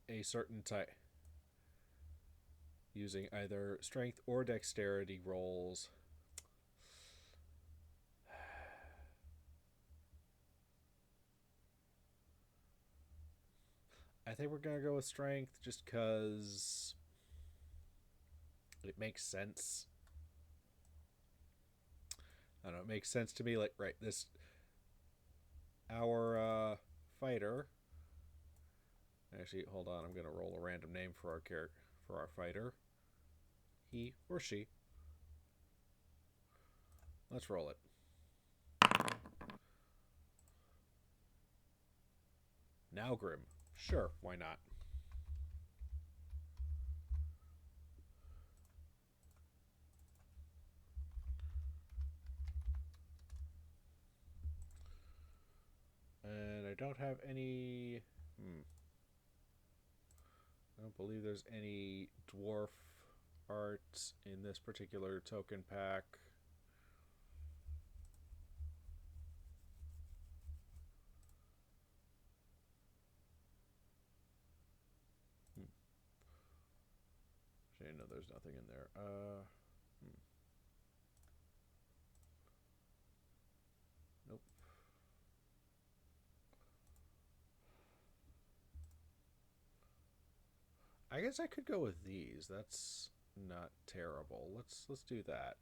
a certain type, using either strength or dexterity rolls. I think we're gonna go with strength just because it makes sense. I don't know, it makes sense to me. Like, right, this our fighter. Actually, hold on. I'm gonna roll a random name for our fighter. He or she. Let's roll it. Now Grim. Sure, why not? And I don't have any. I don't believe there's any dwarf art in this particular token pack. Actually, no, there's nothing in there. Nope. I guess I could go with these. That's not terrible. Let's do that.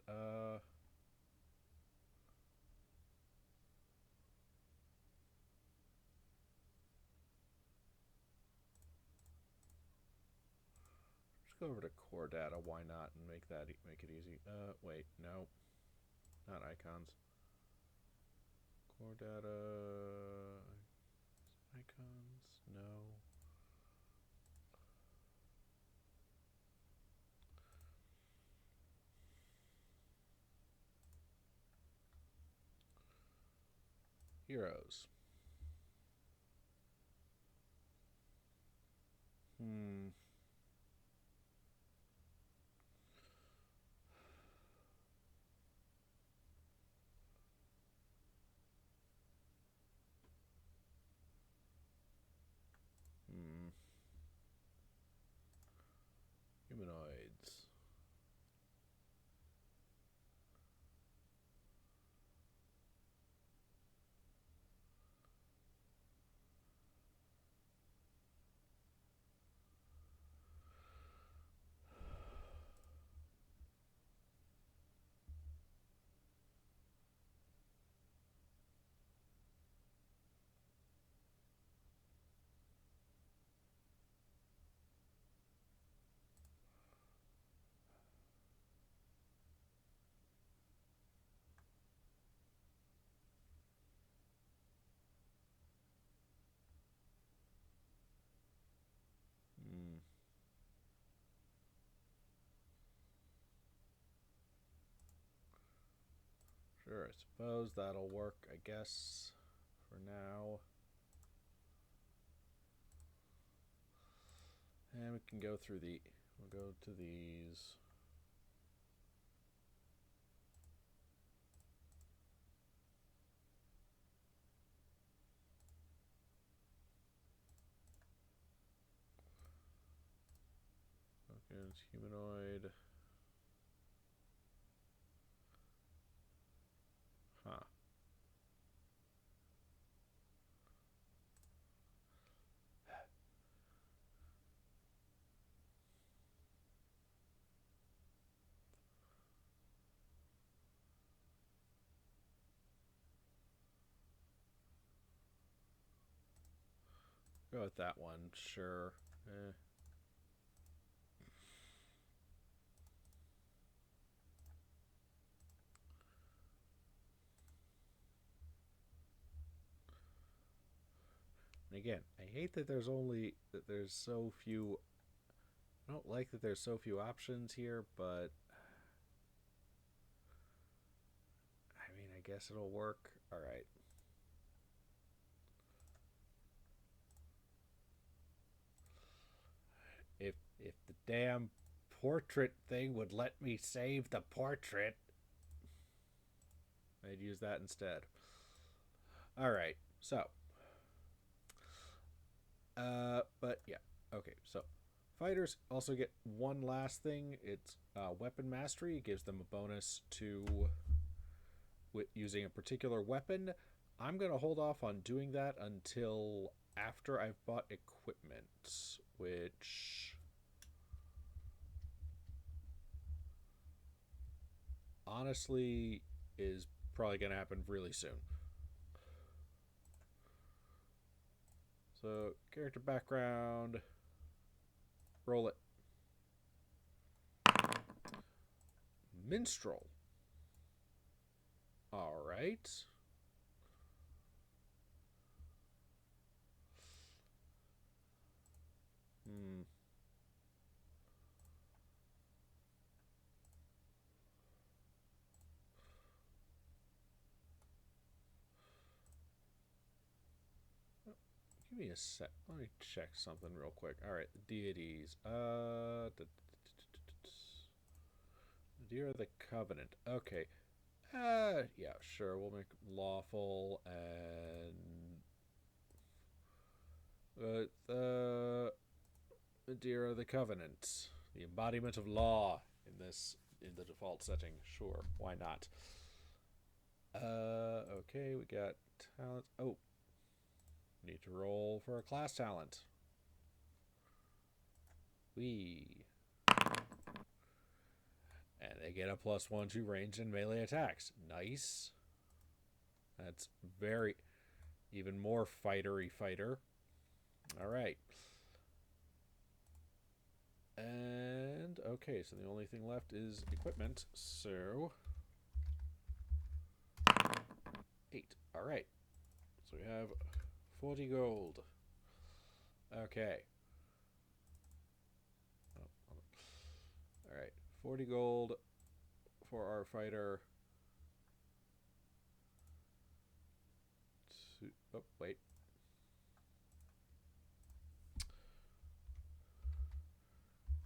Just go over to core data. Why not? And make it easy. Wait, no, not icons. Core data. Icons. No. Heroes. Hmm. Hmm. Humanoids. Hmm. Sure, I suppose that'll work, I guess, for now. And we can go through the... We'll go to these. Okay, it's humanoid. Huh. Go with that one, sure. Eh. And again, I hate that there's so few. I don't like that there's so few options here, but I mean, I guess it'll work. All right. If the damn portrait thing would let me save the portrait, I'd use that instead. All right. So, but yeah. Okay. So, fighters also get one last thing. It's weapon mastery. It gives them a bonus to using a particular weapon. I'm going to hold off on doing that until after I've bought equipment, which honestly is probably going to happen really soon. So, character background, roll it. Minstrel. All right. Hmm. Give me a sec. Let me check something real quick. All right, the deities. Deer of the Covenant. Okay. Yeah, sure. We'll make lawful and the Deer of the Covenant, the embodiment of law in the default setting. Sure, why not? Okay, we got talent. Oh, need to roll for a class talent. And they get a +1 to range and melee attacks. Nice. That's very even more fightery fighter. All right. And okay, so the only thing left is equipment. So 8. All right. So we have 40 gold. Okay. All right. 40 gold for our fighter. Oh, wait.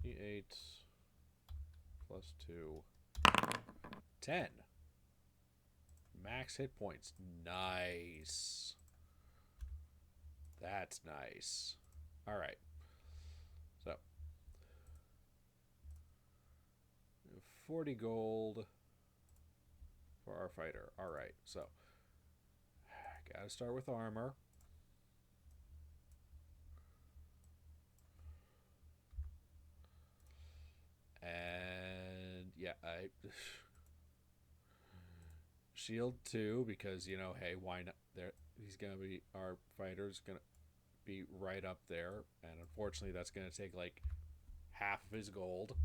E8 plus 2. 10. Max hit points. Nice. That's nice. All right. So 40 gold for our fighter. All right. So gotta start with armor. And yeah, I shield 2 because, you know, hey, why not? There, he's gonna be, our fighter's gonna be right up there, and unfortunately that's gonna take like half of his gold.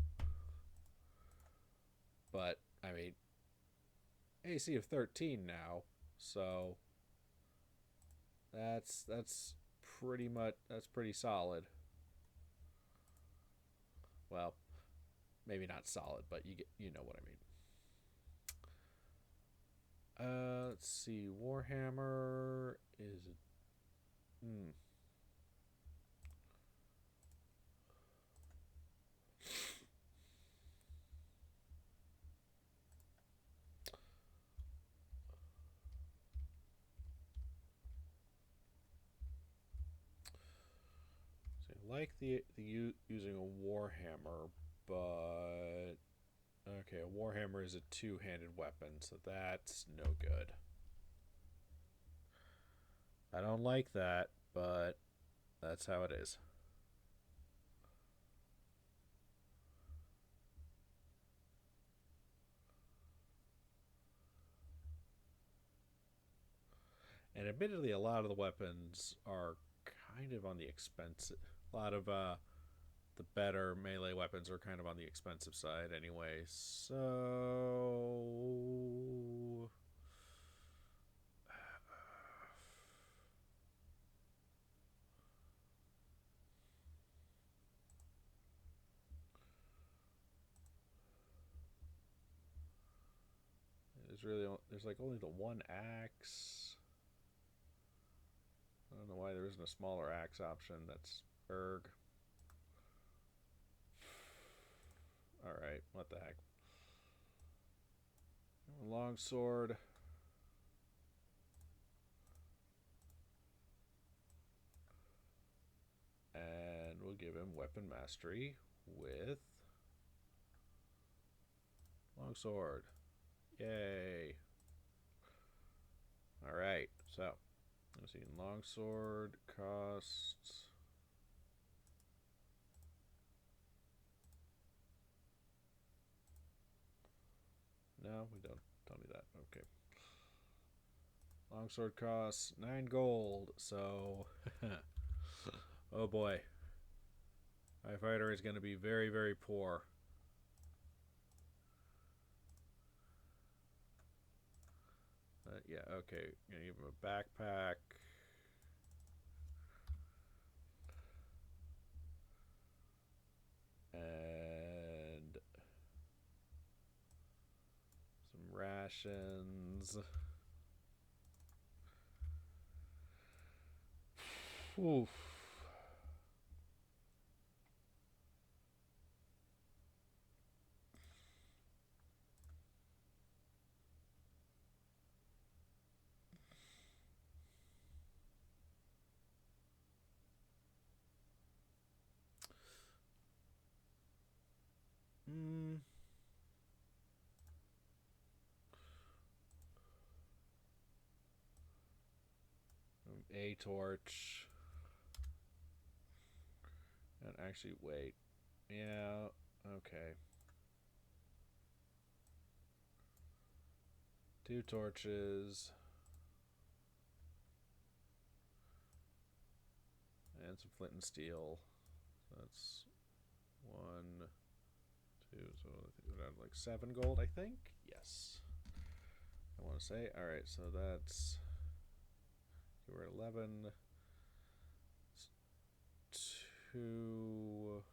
But I mean, AC of 13 now, so that's pretty much, that's pretty solid. Well, maybe not solid, but you know what I mean. Let's see. Warhammer is. So I like the using a warhammer, but okay, a warhammer is a two-handed weapon, so that's no good. I don't like that, but that's how it is. And admittedly, a lot of the weapons are kind of on the expensive. A lot of the better melee weapons are kind of on the expensive side anyway. So there's like only the one axe. I don't know why there isn't a smaller axe option. That's erg. All right, what the heck? Long sword. And we'll give him weapon mastery with longsword. Yay. Alright, so let's see. Longsword costs. No, we don't need that. Okay. Longsword costs 9 gold, so oh boy. My fighter is going to be very, very poor. Yeah, okay. Gonna give him a backpack. And some rations. Oof. A torch. And actually, wait. Yeah, okay. 2 torches. And some flint and steel. So that's 1, 2. So I think we're down to like 7 gold, I think. Yes. I want to say. Alright, so that's. We're at 11. 2.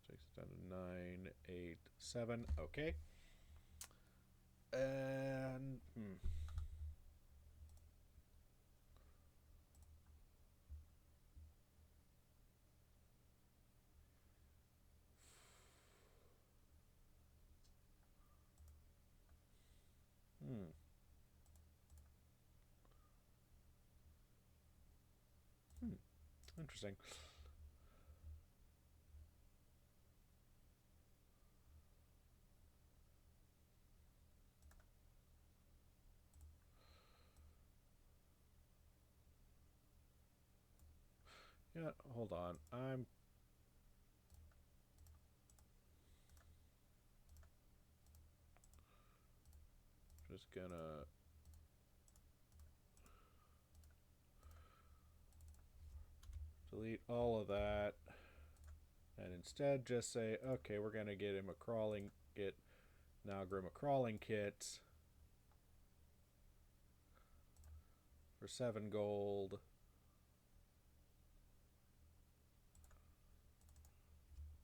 Takes it down to 9, 8, 7. Okay. And Interesting. Yeah, hold on. I'm just gonna delete all of that and instead just say, okay, we're gonna get him a crawling, get Nalgrim a crawling kit for 7 gold.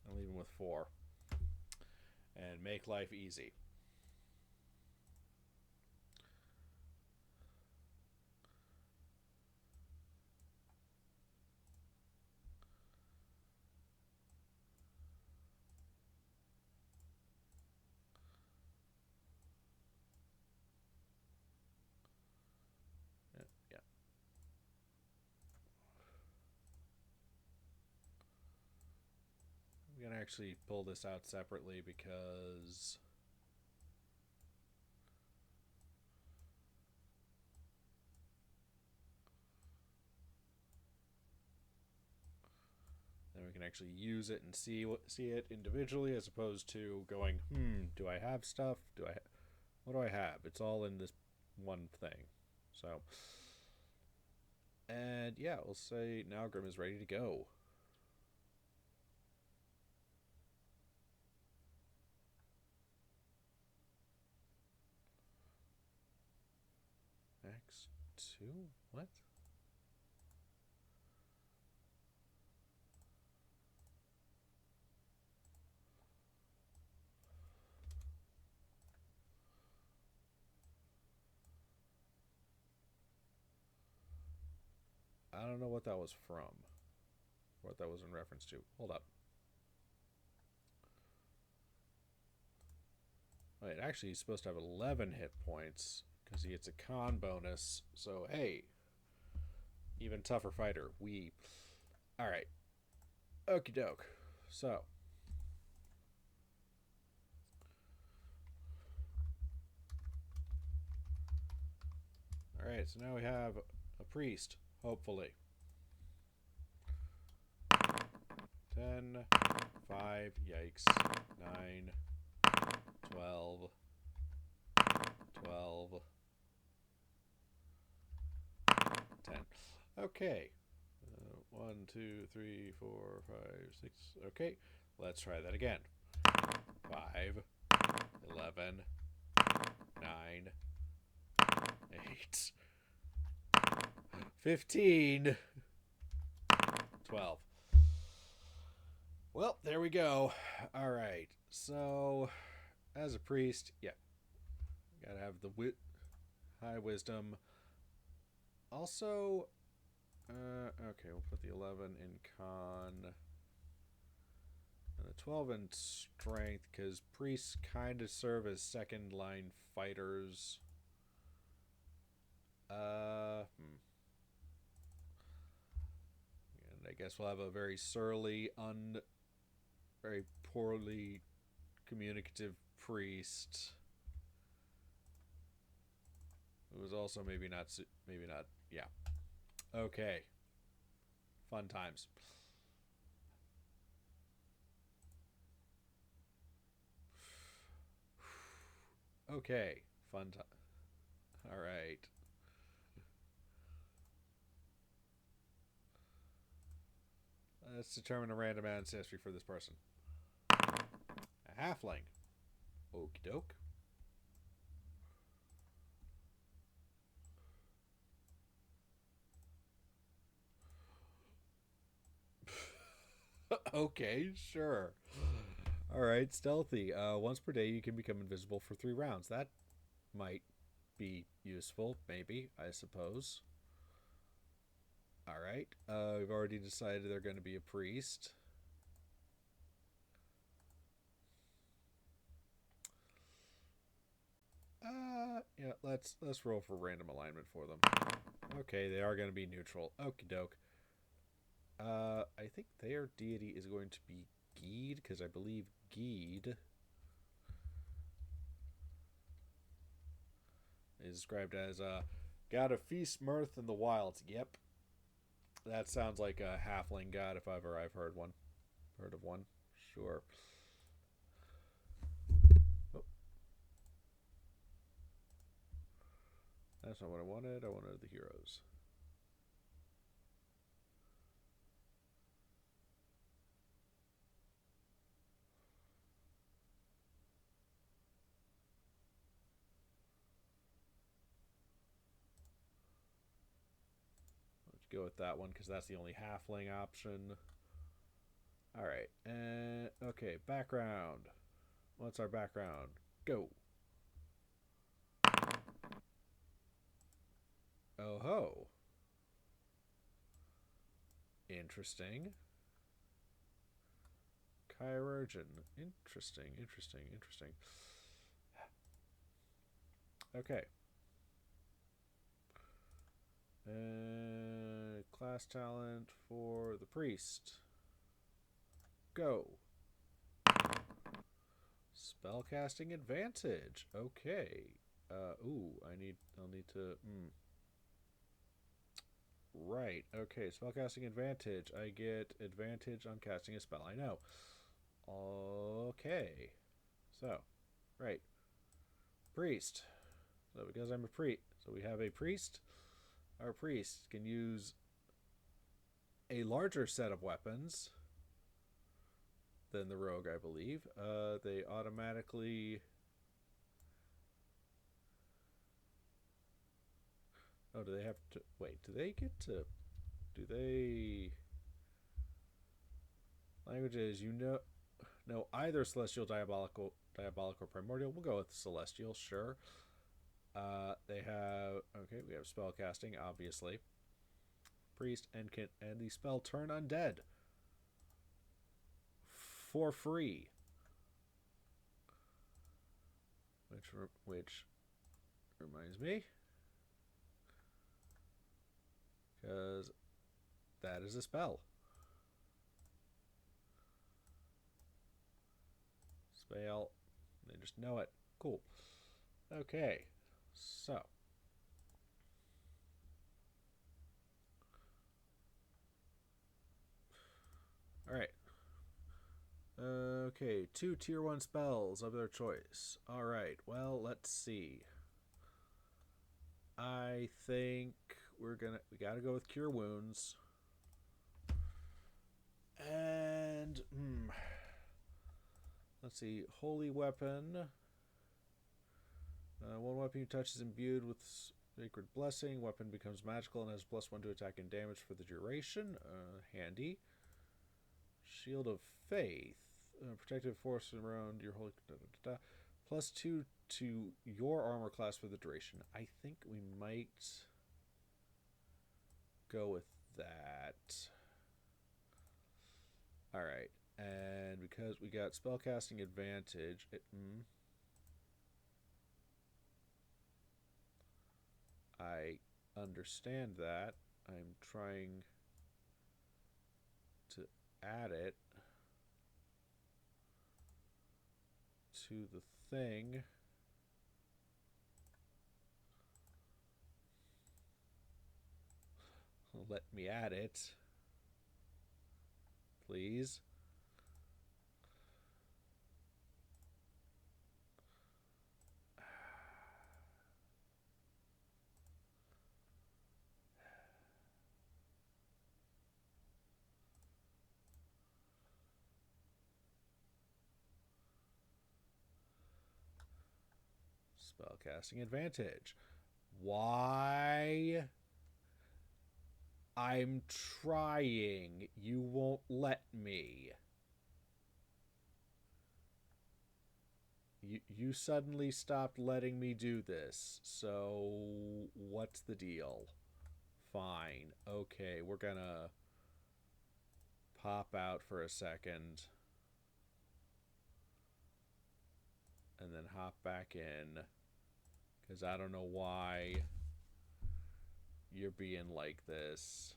And leave him with 4. And make life easy. Yeah. I'm going to actually pull this out separately because then we can actually use it and see it individually as opposed to going, do I have stuff? What do I have? It's all in this one thing. So, and yeah, we'll say Nalgrim is ready to go. X2? What? I don't know what that was from. What that was in reference to. Hold up. Wait, actually, he's supposed to have 11 hit points because he gets a con bonus. So, hey, even tougher fighter. Alright. Okie doke. So. Alright, so now we have a priest, hopefully. 10, 5, yikes, 9, 12, 12, 10. Okay. 1, 2, 3, 4, 5, 6. Okay, let's try that again. 5, 11, 9, 8, 15, 12. Well, there we go. All right. So, as a priest, yeah, gotta have the high wisdom. Also, okay, we'll put the 11 in con and the 12 in strength because priests kind of serve as second line fighters. And I guess we'll have a very surly, very poorly communicative priest who was also maybe not, yeah. Okay. Fun times. Okay. Fun time. All right. Let's determine a random ancestry for this person. A halfling. Okie doke. Okay, sure. Alright, stealthy. Once per day you can become invisible for 3 rounds. That might be useful, maybe, I suppose. Alright, we've already decided they're going to be a priest. Yeah, let's roll for random alignment for them. Okay, they are going to be neutral. Okie doke. I think their deity is going to be Geed, because I believe Geed is described as god of feast, mirth, and the wilds. Yep, that sounds like a halfling god if ever I've heard one. Heard of one? Sure. Oh, that's not what I wanted. I wanted the heroes. Let's go with that one because that's the only halfling option. All right. And okay, background. What's our background? Go. Oh ho. Interesting. Chirurgeon. Interesting. Okay. Class talent for the priest. Go. Spellcasting advantage. Okay. I'll need to. Right. Okay. Spellcasting advantage. I get advantage on casting a spell. I know. Okay. So, right. Priest. So because I'm a priest, so we have a priest. Our priest can use a larger set of weapons than the rogue, I believe. They automatically. Oh, do they have to wait? Do they get to? Do they? Languages know either celestial, diabolical, or primordial. We'll go with celestial, sure. They have okay. We have spell casting, obviously. Priest and the spell turn undead for free. Which reminds me, because that is a spell. Spell. They just know it. Cool. Okay. So. Alright. Okay, 2 tier 1 spells of their choice. Alright, well, let's see. I think we gotta go with Cure Wounds. And, let's see, Holy Weapon. One weapon you touch is imbued with Sacred Blessing. Weapon becomes magical and has +1 to attack and damage for the duration. Handy. Shield of Faith. Protective force around your holy. +2 to your armor class for the duration. I think we might go with that. Alright. And because we got spellcasting advantage, I understand that. I'm trying to add it to the thing. Let me add it, please. Spellcasting advantage. Why? I'm trying. You won't let me. You suddenly stopped letting me do this. So what's the deal? Fine. Okay, we're gonna pop out for a second and then hop back in because I don't know why you're being like this.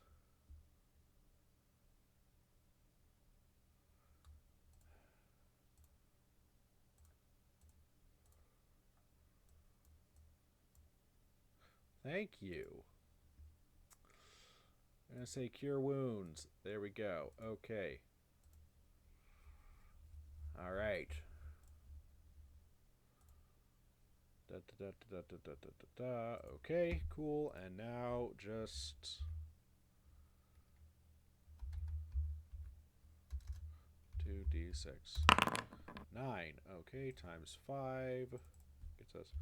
Thank you. I'm gonna say cure wounds. There we go. Okay. All right. Okay, cool. And now just 2d6. 9. Okay, times 5 gets us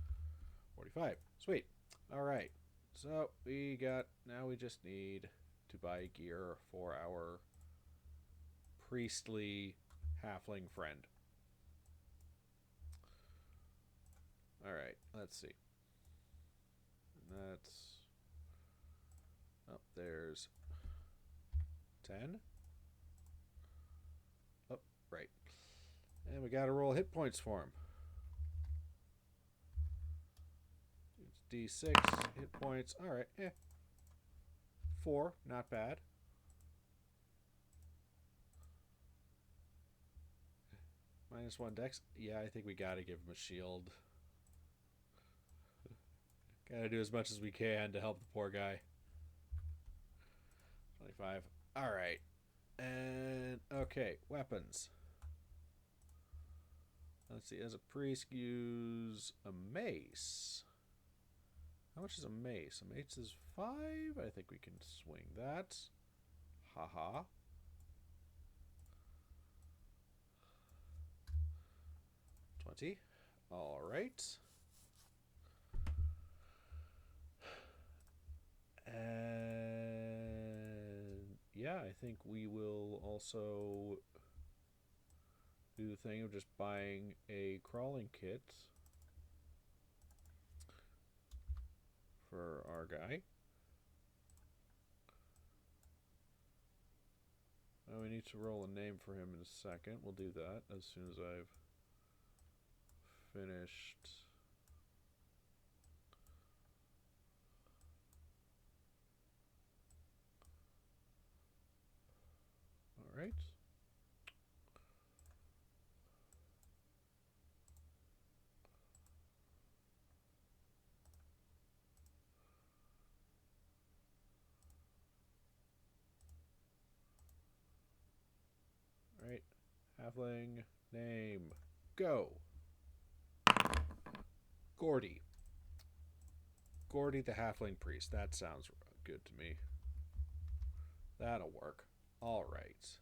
45. Sweet. All right. So we got, now we just need to buy gear for our priestly halfling friend. All right, let's see. That's, oh, there's 10. Oh, right. And we gotta roll hit points for him. It's D6 hit points. All right, 4, not bad. -1 dex. Yeah, I think we gotta give him a shield. Gotta do as much as we can to help the poor guy. 25. All right. And, okay, weapons. Let's see, as a priest, use a mace. How much is a mace? A mace is 5. I think we can swing that. Haha. 20. All right. And yeah, I think we will also do the thing of just buying a crawling kit for our guy. Oh, we need to roll a name for him in a second. We'll do that as soon as I've finished. All right. All right. Halfling name. Go. Gordy. Gordy the halfling priest. That sounds good to me. That'll work. All right.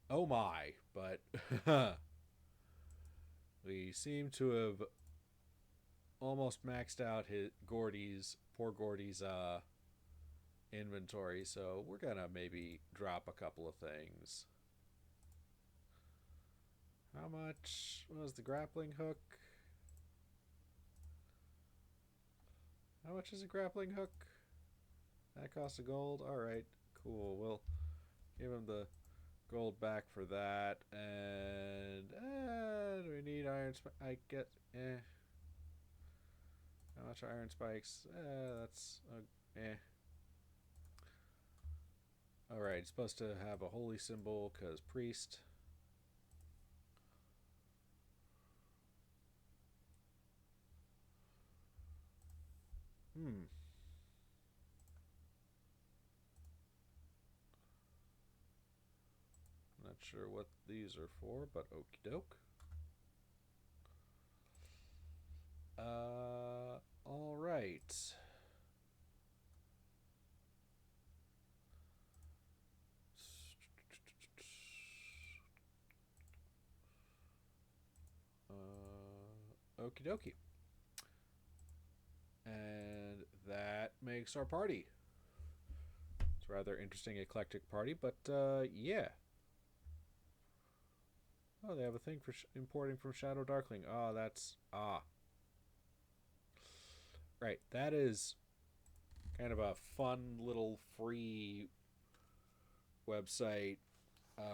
Oh my, but we seem to have almost maxed out poor Gordy's inventory, so we're gonna maybe drop a couple of things. How much was the grappling hook? How much is a grappling hook? That costs a gold. All right, cool. We'll give him the gold back for that. And do we need iron spikes? I get how much iron spikes? That's All right, it's supposed to have a holy symbol because priest. Not sure what these are for, but okie doke. All right. Okie dokie. And that makes our party. It's a rather interesting, eclectic party, but yeah. Oh, they have a thing for importing from Shadowdarkling. Oh, that's right. That is kind of a fun little free website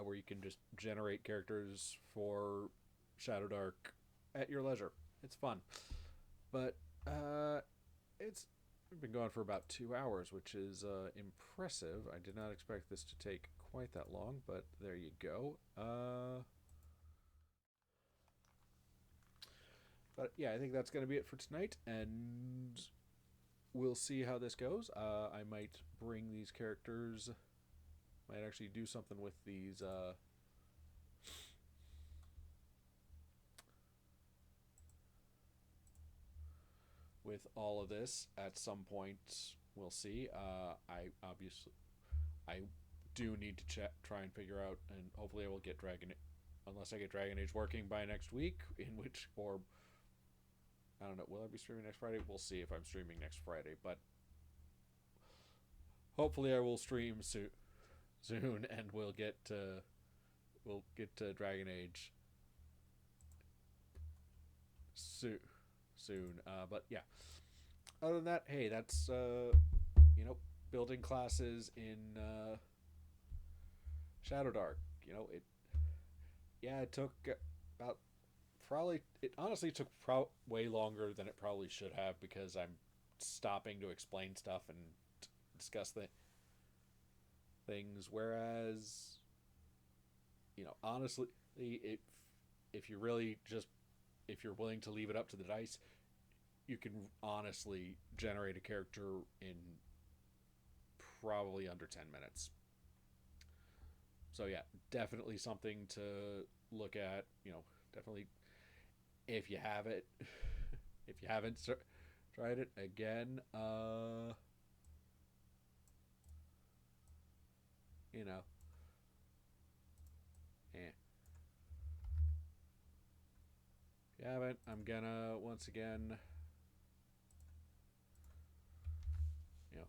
where you can just generate characters for Shadowdark at your leisure. It's fun, but it's been going for about 2 hours, which is impressive. I did not expect this to take quite that long, but there you go. But yeah, I think that's going to be it for tonight, and we'll see how this goes. I might bring these characters, might actually do something with these. With all of this at some point, we'll see. I do need to try and figure out, and hopefully I will get unless I get Dragon Age working by next week, in which, or I don't know, will I be streaming next Friday? We'll see if I'm streaming next Friday, but hopefully I will stream soon, and we'll get to Dragon Age soon. But yeah, other than that, hey, that's building classes in Shadowdark. It took about probably it honestly took way longer than it probably should have because I'm stopping to explain stuff and discuss the things. Whereas, honestly, if you really just if you're willing to leave it up to the dice, you can honestly generate a character in probably under 10 minutes. So yeah, definitely something to look at. Definitely if you have it, if you haven't tried it again, you know, eh. If you haven't, I'm gonna once again, you know,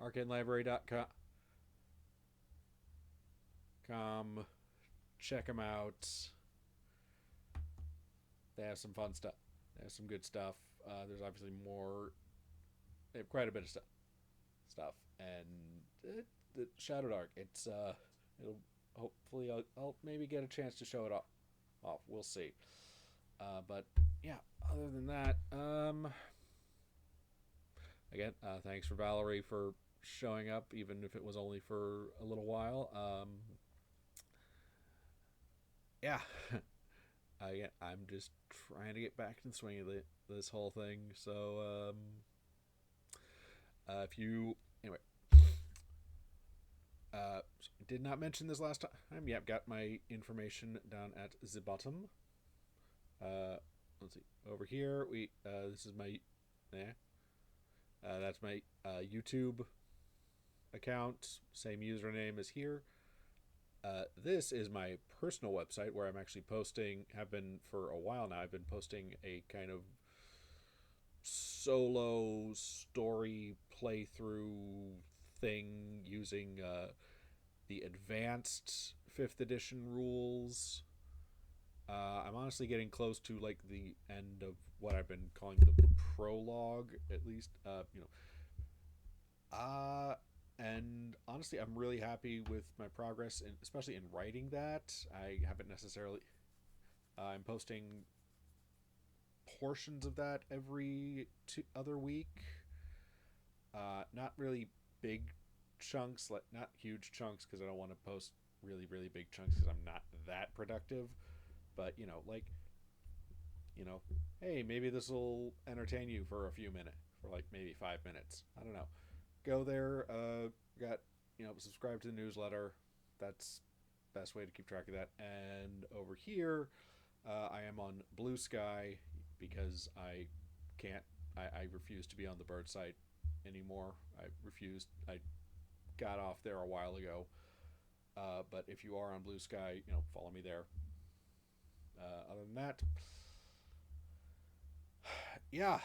arcanelibrary.com. Check them out. They have some fun stuff. They have some good stuff. There's obviously more. They have quite a bit of stuff, and the Shadowdark. It'll hopefully I'll maybe get a chance to show it off. We'll see. But yeah, other than that, again, thanks for Valerie for showing up, even if it was only for a little while. Yeah. Yeah, I'm just trying to get back in the swing of this whole thing. So, if you anyway, did not mention this last time. Yep, got my information down at the bottom. Let's see over here. This is my that's my YouTube account. Same username as here. This is my personal website where I'm actually have been for a while now. I've been posting a kind of solo story playthrough thing using the advanced 5th edition rules. I'm honestly getting close to like the end of what I've been calling the prologue, at least. And honestly, I'm really happy with my progress, especially in writing that. I haven't necessarily. I'm posting portions of that every other week. Not really big chunks, like not huge chunks, because I don't want to post really, really big chunks because I'm not that productive. But hey, maybe this will entertain you for a few minutes, for like maybe 5 minutes. I don't know. Go there. Got subscribe to the newsletter. That's best way to keep track of that. And over here, I am on Blue Sky because I can't. I refuse to be on the bird site anymore. I refused. I got off there a while ago. But if you are on Blue Sky, follow me there. Other than that, yeah.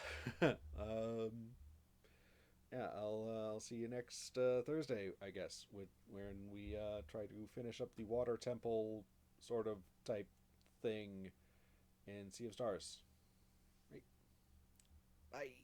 Yeah, I'll see you next Thursday, I guess, when we try to finish up the Water Temple sort of type thing in Sea of Stars. Right. Bye.